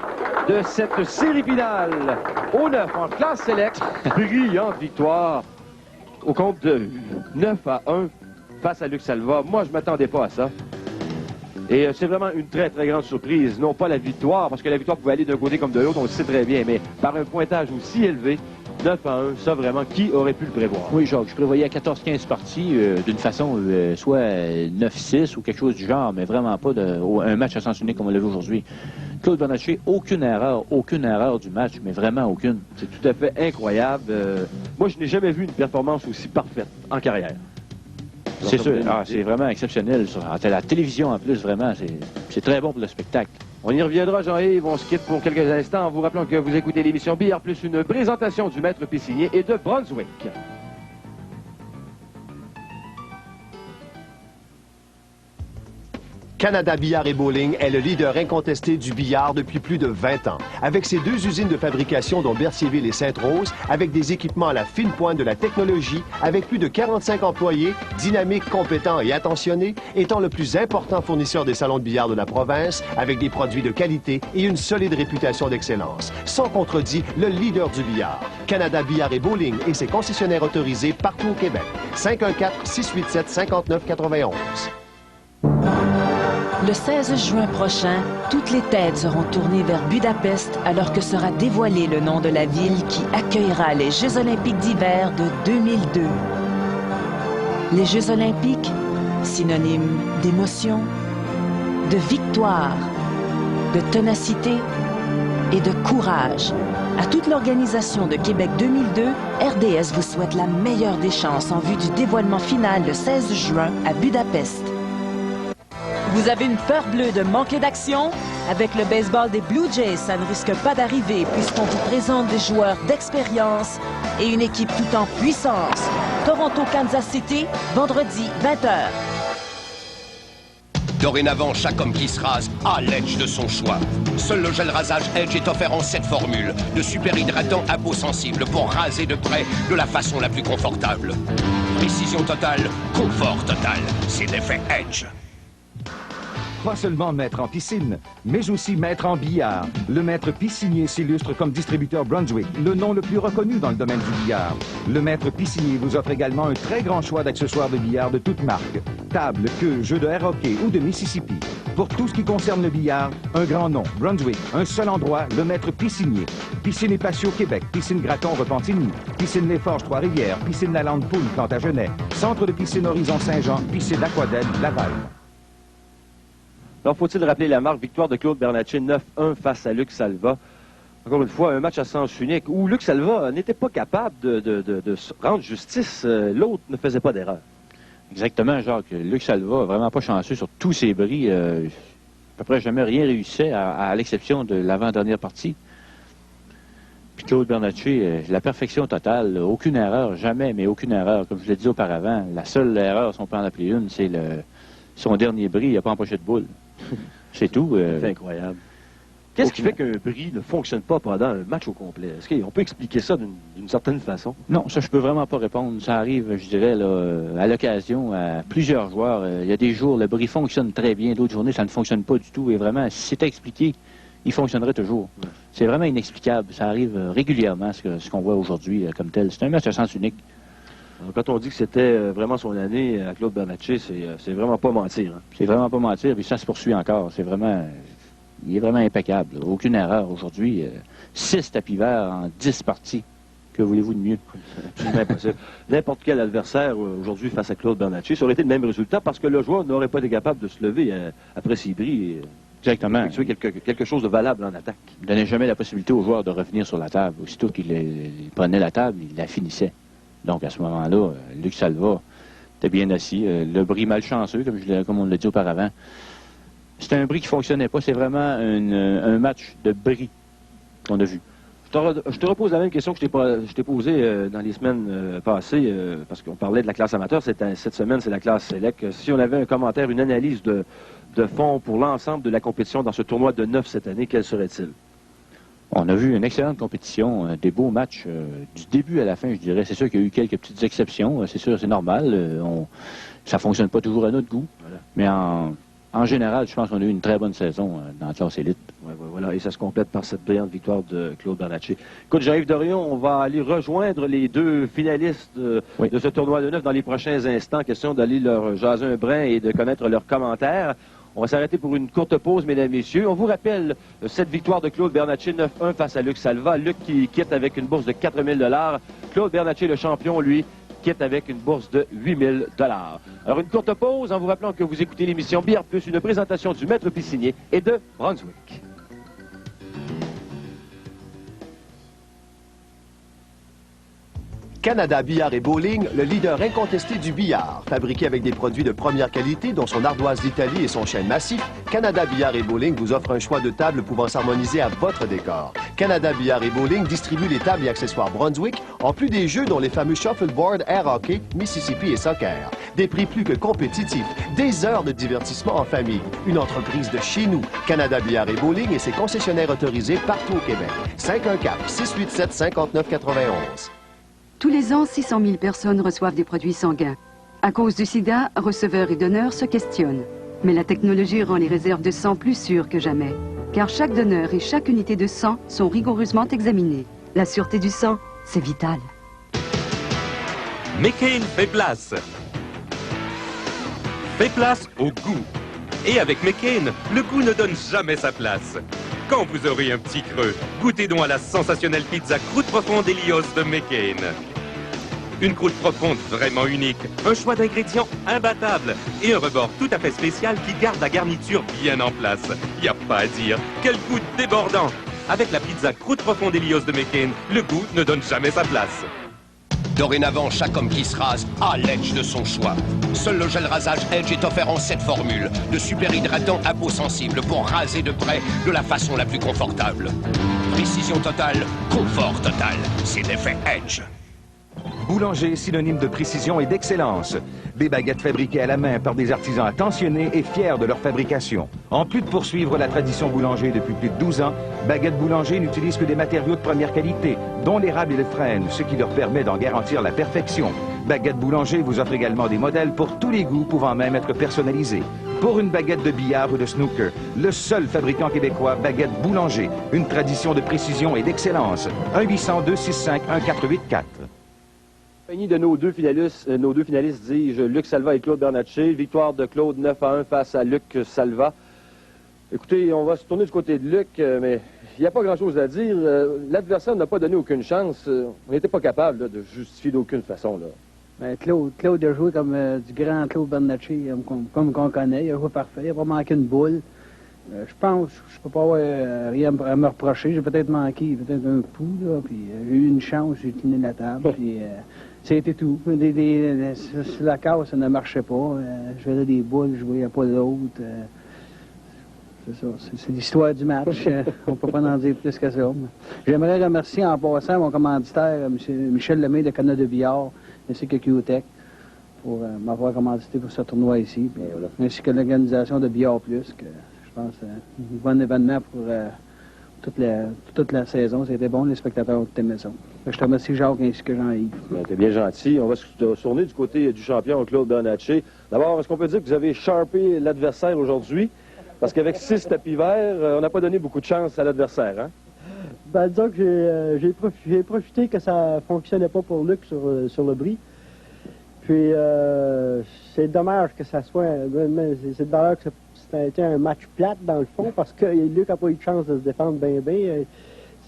S1: de cette série finale au 9 en classe select. Brillante victoire au compte de 9-1 face à Luc Salva. Moi, je ne m'attendais pas à ça. Et c'est vraiment une très, très grande surprise. Non pas la victoire, parce que la victoire pouvait aller d'un côté comme de l'autre, on le sait très bien, mais par un pointage aussi élevé, 9-1, ça vraiment, qui aurait pu le prévoir?
S11: Oui, Jacques, je prévoyais à 14-15 parties d'une façon soit 9-6 ou quelque chose du genre, mais vraiment pas un match à sens unique comme on l'a vu aujourd'hui. Claude Bernatchez, aucune erreur du match, mais vraiment aucune.
S1: C'est tout à fait incroyable. Moi, je n'ai jamais vu une performance aussi parfaite en carrière.
S11: C'est sûr, c'est vraiment exceptionnel. À la télévision, en plus, vraiment, c'est très bon pour le spectacle.
S1: On y reviendra, Jean-Yves. On se quitte pour quelques instants en vous rappelant que vous écoutez l'émission Billard plus une présentation du maître piscinier et de Brunswick.
S8: Canada Billard et Bowling est le leader incontesté du billard depuis plus de 20 ans. Avec ses 2 usines de fabrication dont Berthierville et Sainte-Rose, avec des équipements à la fine pointe de la technologie, avec plus de 45 employés, dynamiques, compétents et attentionnés, étant le plus important fournisseur des salons de billard de la province, avec des produits de qualité et une solide réputation d'excellence. Sans contredit, le leader du billard. Canada Billard et Bowling et ses concessionnaires autorisés partout au Québec. 514-687-5991.
S4: Le 16 juin prochain, toutes les têtes seront tournées vers Budapest alors que sera dévoilé le nom de la ville qui accueillera les Jeux olympiques d'hiver de 2002. Les Jeux olympiques, synonyme d'émotion, de victoire, de ténacité et de courage. À toute l'organisation de Québec 2002, RDS vous souhaite la meilleure des chances en vue du dévoilement final le 16 juin à Budapest. Vous avez une peur bleue de manquer d'action? Avec le baseball des Blue Jays, ça ne risque pas d'arriver puisqu'on vous présente des joueurs d'expérience et une équipe tout en puissance. Toronto, Kansas City, vendredi 20h.
S16: Dorénavant, chaque homme qui se rase a l'Edge de son choix. Seul le gel rasage Edge est offert en 7 formules de super hydratant à peau sensible pour raser de près de la façon la plus confortable. Précision totale, confort total, c'est l'effet Edge.
S3: Pas seulement maître en piscine, mais aussi maître en billard. Le maître piscinier s'illustre comme distributeur Brunswick, le nom le plus reconnu dans le domaine du billard. Le maître piscinier vous offre également un très grand choix d'accessoires de billard de toutes marques. Table, queue, jeux de air hockey ou de Mississippi. Pour tout ce qui concerne le billard, un grand nom, Brunswick, un seul endroit, le maître piscinier. Piscine et patio Québec, piscine Graton Repentigny, piscine Les Forges Trois-Rivières, piscine La Lande Poule Plantagenet, centre de piscine Horizon Saint-Jean, piscine Aquadel Laval.
S1: Alors, faut-il rappeler la marque victoire de Claude Bernatchez 9-1 face à Luc Salva. Encore une fois, un match à sens unique où Luc Salva n'était pas capable de rendre justice. L'autre ne faisait pas d'erreur.
S11: Exactement, Jacques. Luc Salva, vraiment pas chanceux sur tous ses bris. À peu près jamais rien réussi, à l'exception de l'avant-dernière partie. Puis Claude Bernatchez, la perfection totale, aucune erreur, jamais, mais aucune erreur. Comme je l'ai dit auparavant, la seule erreur, si on peut en appeler une, c'est son dernier bris, il n'a pas empoché de boule. C'est tout.
S1: C'est incroyable. Qu'est-ce qui fait qu'un bris ne fonctionne pas pendant un match au complet? Est-ce qu'on peut expliquer ça d'une certaine façon?
S11: Non, ça, je peux vraiment pas répondre. Ça arrive, je dirais, là, à l'occasion, à plusieurs joueurs. Il y a des jours, le bris fonctionne très bien. D'autres journées, ça ne fonctionne pas du tout. Et vraiment, si c'était expliqué, il fonctionnerait toujours. Ouais. C'est vraiment inexplicable. Ça arrive régulièrement, ce qu'on voit aujourd'hui comme tel. C'est un match à sens unique.
S1: Alors, quand on dit que c'était vraiment son année à Claude Bernatchez, c'est vraiment pas mentir. Hein?
S11: C'est vraiment pas mentir, puis ça se poursuit encore. C'est vraiment... Il est vraiment impeccable. Aucune erreur aujourd'hui. 6 tapis verts en 10 parties. Que voulez-vous de mieux?
S1: Absolument impossible. N'importe quel adversaire aujourd'hui face à Claude Bernatchez, ça aurait été le même résultat parce que le joueur n'aurait pas été capable de se lever après ses bris et
S11: Exactement.
S1: effectuer quelque chose de valable en attaque.
S11: Il ne donnait jamais la possibilité au joueur de revenir sur la table. Aussitôt qu'il prenait la table, il la finissait. Donc à ce moment-là, Luc Salva était bien assis. Le bris malchanceux, comme on l'a dit auparavant. C'était un bris qui ne fonctionnait pas. C'est vraiment un match de bris qu'on a vu.
S1: Je te repose la même question que je t'ai posée dans les semaines passées, parce qu'on parlait de la classe amateur. Cette semaine, c'est la classe Select. Si on avait un commentaire, une analyse de fond pour l'ensemble de la compétition dans ce tournoi de 9 cette année, quel serait-il?
S11: On a vu une excellente compétition, des beaux matchs du début à la fin, je dirais. C'est sûr qu'il y a eu quelques petites exceptions. C'est sûr, c'est normal. Ça ne fonctionne pas toujours à notre goût. Voilà. Mais en général, je pense qu'on a eu une très bonne saison dans la classe élite.
S1: Ouais, voilà, et ça se complète par cette brillante victoire de Claude Bernatchez. Écoute, Jean-Yves Dorion, on va aller rejoindre les deux finalistes de ce tournoi de 9 dans les prochains instants. Question d'aller leur jaser un brin et de connaître leurs commentaires. On va s'arrêter pour une courte pause, mesdames et messieurs. On vous rappelle cette victoire de Claude Bernatchez 9-1 face à Luc Salva. Luc qui quitte avec une bourse de 4 000 $. Claude Bernatchez, le champion, lui, quitte avec une bourse de 8 000 $. Alors, une courte pause en vous rappelant que vous écoutez l'émission Billard Plus, une présentation du maître piscinier et de Brunswick.
S8: Canada Billard et Bowling, le leader incontesté du billard. Fabriqué avec des produits de première qualité, dont son ardoise d'Italie et son chêne massif, Canada Billard et Bowling vous offre un choix de tables pouvant s'harmoniser à votre décor. Canada Billard et Bowling distribue les tables et accessoires Brunswick, en plus des jeux dont les fameux Shuffleboard, Air Hockey, Mississippi et Soccer. Des prix plus que compétitifs, des heures de divertissement en famille. Une entreprise de chez nous, Canada Billard et Bowling et ses concessionnaires autorisés partout au Québec. 514-687-5991.
S17: Tous les ans, 600 000 personnes reçoivent des produits sanguins. À cause du sida, receveurs et donneurs se questionnent. Mais la technologie rend les réserves de sang plus sûres que jamais. Car chaque donneur et chaque unité de sang sont rigoureusement examinés. La sûreté du sang, c'est vital.
S18: McCain fait place. Fait place au goût. Et avec McCain, le goût ne donne jamais sa place. Quand vous aurez un petit creux, goûtez donc à la sensationnelle pizza croûte profonde Helios de McCain. Une croûte profonde vraiment unique, un choix d'ingrédients imbattable et un rebord tout à fait spécial qui garde la garniture bien en place. Y a pas à dire, quel goût débordant! Avec la pizza croûte profonde Helios de McCain, le goût ne donne jamais sa place.
S16: Dorénavant, chaque homme qui se rase a l'Edge de son choix. Seul le gel rasage Edge est offert en 7 formules de super hydratant à peau sensible pour raser de près de la façon la plus confortable. Précision totale, confort total. C'est l'effet Edge.
S3: Boulanger, synonyme de précision et d'excellence. Des baguettes fabriquées à la main par des artisans attentionnés et fiers de leur fabrication. En plus de poursuivre la tradition boulanger depuis plus de 12 ans, Baguette Boulanger n'utilise que des matériaux de première qualité, dont l'érable et le frêne, ce qui leur permet d'en garantir la perfection. Baguette Boulanger vous offre également des modèles pour tous les goûts, pouvant même être personnalisés. Pour une baguette de billard ou de snooker, le seul fabricant québécois, Baguette Boulanger. Une tradition de précision et d'excellence. 1-800-265-1484.
S13: De nos deux finalistes, dis-je, Luc Salva et Claude Bernatchez. Victoire de Claude 9-1 face à Luc Salva. Écoutez, on va se tourner du côté de Luc, mais il n'y a pas grand-chose à dire. L'adversaire n'a pas donné aucune chance. On n'était pas capable là, de justifier d'aucune façon. Là.
S12: Ben, Claude a joué comme du grand Claude Bernatchez, comme qu'on connaît. Il a joué parfait. Il n'a pas manqué une boule. Je pense que je ne peux pas avoir rien à me reprocher. J'ai peut-être manqué peut-être un coup, là, puis j'ai eu une chance, j'ai tenu la table, puis c'était tout. Sur la case, ça ne marchait pas. Je faisais des boules, je ne voyais pas l'autre. C'est ça, c'est l'histoire du match. On ne peut pas en dire plus que ça. J'aimerais remercier en passant mon commanditaire, M. Michel Lemay de Canada Billard, ainsi que QTech, pour m'avoir commandité pour ce tournoi ici, puis, ainsi que l'organisation de Billard Plus, que je pense un bon événement pour toute la saison. C'était bon, les spectateurs ont aimé ça. Je te remercie, Jacques, ainsi que Jean-Yves.
S13: T'es bien gentil. On va se tourner du côté du champion, Claude Bernatchez. D'abord, est-ce qu'on peut dire que vous avez sharpé l'adversaire aujourd'hui? Parce qu'avec 6 tapis verts, on n'a pas donné beaucoup de chance à l'adversaire, hein?
S19: Ben, disons que j'ai profité que ça ne fonctionnait pas pour Luc sur le bris. Puis, c'est dommage que ça soit... C'est dommage que ça a été un match plate, dans le fond, parce que Luc n'a pas eu de chance de se défendre bien.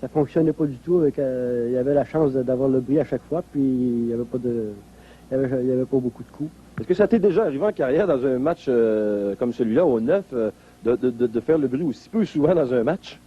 S19: ça fonctionnait pas du tout. Il y avait la chance d'avoir le bris à chaque fois, puis il n'y avait pas beaucoup de coups.
S13: Est-ce que ça t'est déjà arrivé en carrière dans un match comme celui-là, au 9, de faire le bris aussi peu souvent dans un match?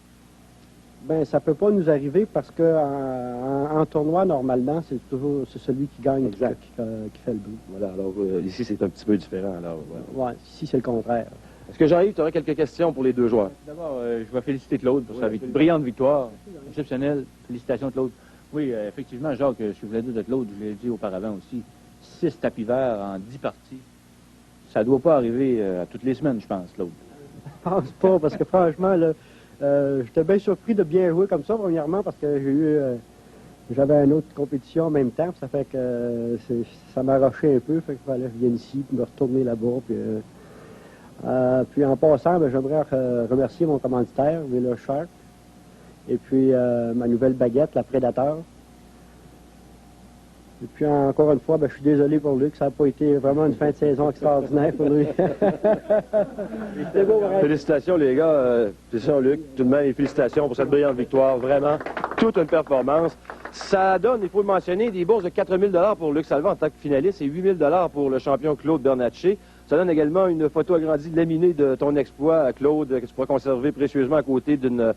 S19: Ben, ça peut pas nous arriver parce que en tournoi, normalement, c'est celui qui gagne qui fait le bruit.
S13: Voilà, alors ici, c'est un petit peu différent. Alors,
S19: ouais, ici, c'est le contraire.
S13: Est-ce que Jean-Yves, tu aurais quelques questions pour les deux joueurs?
S2: D'abord, je vais féliciter Claude pour sa brillante victoire, exceptionnelle. Félicitations, Claude. Oui, effectivement, Jacques, ce que je voulais dire de Claude, je l'ai dit auparavant aussi, 6 tapis verts en 10 parties. Ça doit pas arriver à toutes les semaines, je pense, Claude.
S19: Je pense pas, parce que franchement, là, j'étais bien surpris de bien jouer comme ça, premièrement, parce que j'avais une autre compétition en même temps, ça fait que ça m'a arraché un peu, fait qu'il fallait que je vienne ici, puis me retourner là-bas, puis en passant, ben, j'aimerais remercier mon commanditaire, Wheeler Shark, et puis ma nouvelle baguette, la Prédateur. Et puis encore une fois, ben, je suis désolé pour Luc, ça n'a pas été vraiment une fin de saison extraordinaire pour lui.
S13: C'est beau, félicitations les gars, félicitations Luc, tout de même, et félicitations pour cette brillante victoire, vraiment, toute une performance. Ça donne, il faut le mentionner, des bourses de 4 000 $ pour Luc Salva en tant que finaliste et 8 000 $ pour le champion Claude Bernatchez. Ça donne également une photo agrandie laminée de ton exploit, Claude, que tu pourras conserver précieusement à côté d'un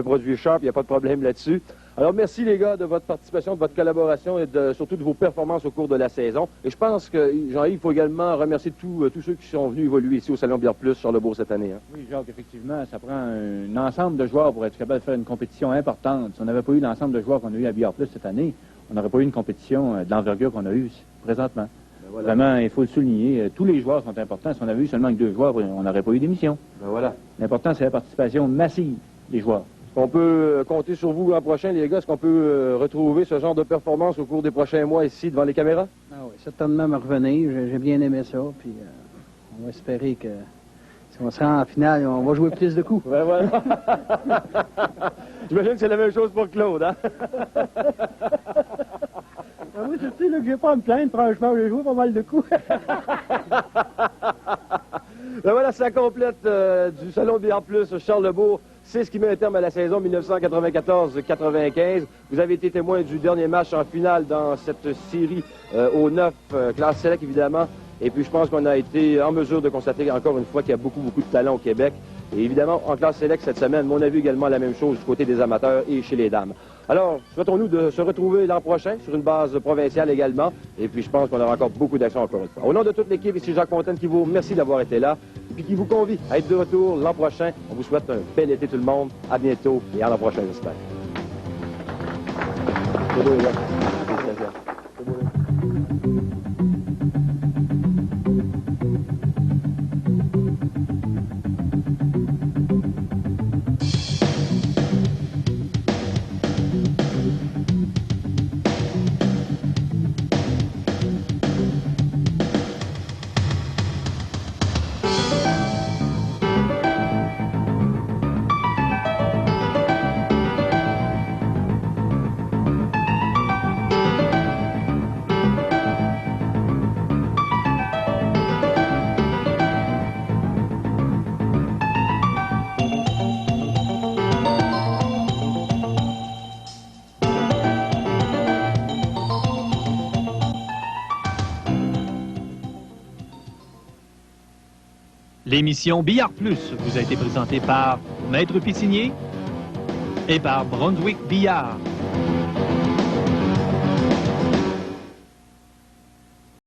S13: produit Sharp. Il n'y a pas de problème là-dessus. Alors, merci les gars de votre participation, de votre collaboration et surtout de vos performances au cours de la saison. Et je pense que, Jean-Yves, il faut également remercier tous ceux qui sont venus évoluer ici au Salon Bière Plus sur le Bourg cette année. Hein.
S2: Oui, Jacques, effectivement, ça prend un ensemble de joueurs pour être capable de faire une compétition importante. Si on n'avait pas eu l'ensemble de joueurs qu'on a eu à Bière Plus cette année, on n'aurait pas eu une compétition de l'envergure qu'on a eue présentement. Voilà. Vraiment, il faut le souligner. Tous les joueurs sont importants. Si on avait eu seulement que 2 joueurs, on n'aurait pas eu d'émission.
S13: Voilà.
S2: L'important, c'est la participation massive des joueurs.
S13: Est-ce qu'on peut compter sur vous l'an prochain, les gars? Est-ce qu'on peut retrouver ce genre de performance au cours des prochains mois ici, devant les caméras?
S12: Ah oui, certainement me revenir. J'ai bien aimé ça. Puis on va espérer que si on sera en finale, on va jouer plus de coups.
S13: Ben voilà. J'imagine que c'est la même chose pour Claude, hein?
S19: Oui, tu sais, là, que j'ai pas à me plaindre, franchement, j'ai joué pas mal de coups.
S13: Ben voilà, ça complète du Salon Bière Plus Charlesbourg. C'est ce qui met un terme à la saison 1994-95. Vous avez été témoin du dernier match en finale dans cette série au 9, classe select évidemment. Et puis je pense qu'on a été en mesure de constater encore une fois qu'il y a beaucoup de talent au Québec. Et évidemment, en classe select cette semaine, on a vu également la même chose du côté des amateurs et chez les dames. Alors, souhaitons-nous de se retrouver l'an prochain sur une base provinciale également. Et puis je pense qu'on aura encore beaucoup d'actions encore une fois. Au nom de toute l'équipe, ici Jacques Fontaine qui vous remercie d'avoir été là. Et puis qui vous convie à être de retour l'an prochain. On vous souhaite un bel été tout le monde. À bientôt et à l'an prochain, j'espère. C'est beau, les gars. C'est beau, les gars.
S20: L'émission Billard Plus vous a été présentée par Maître Piscinier et par Brunswick Billard.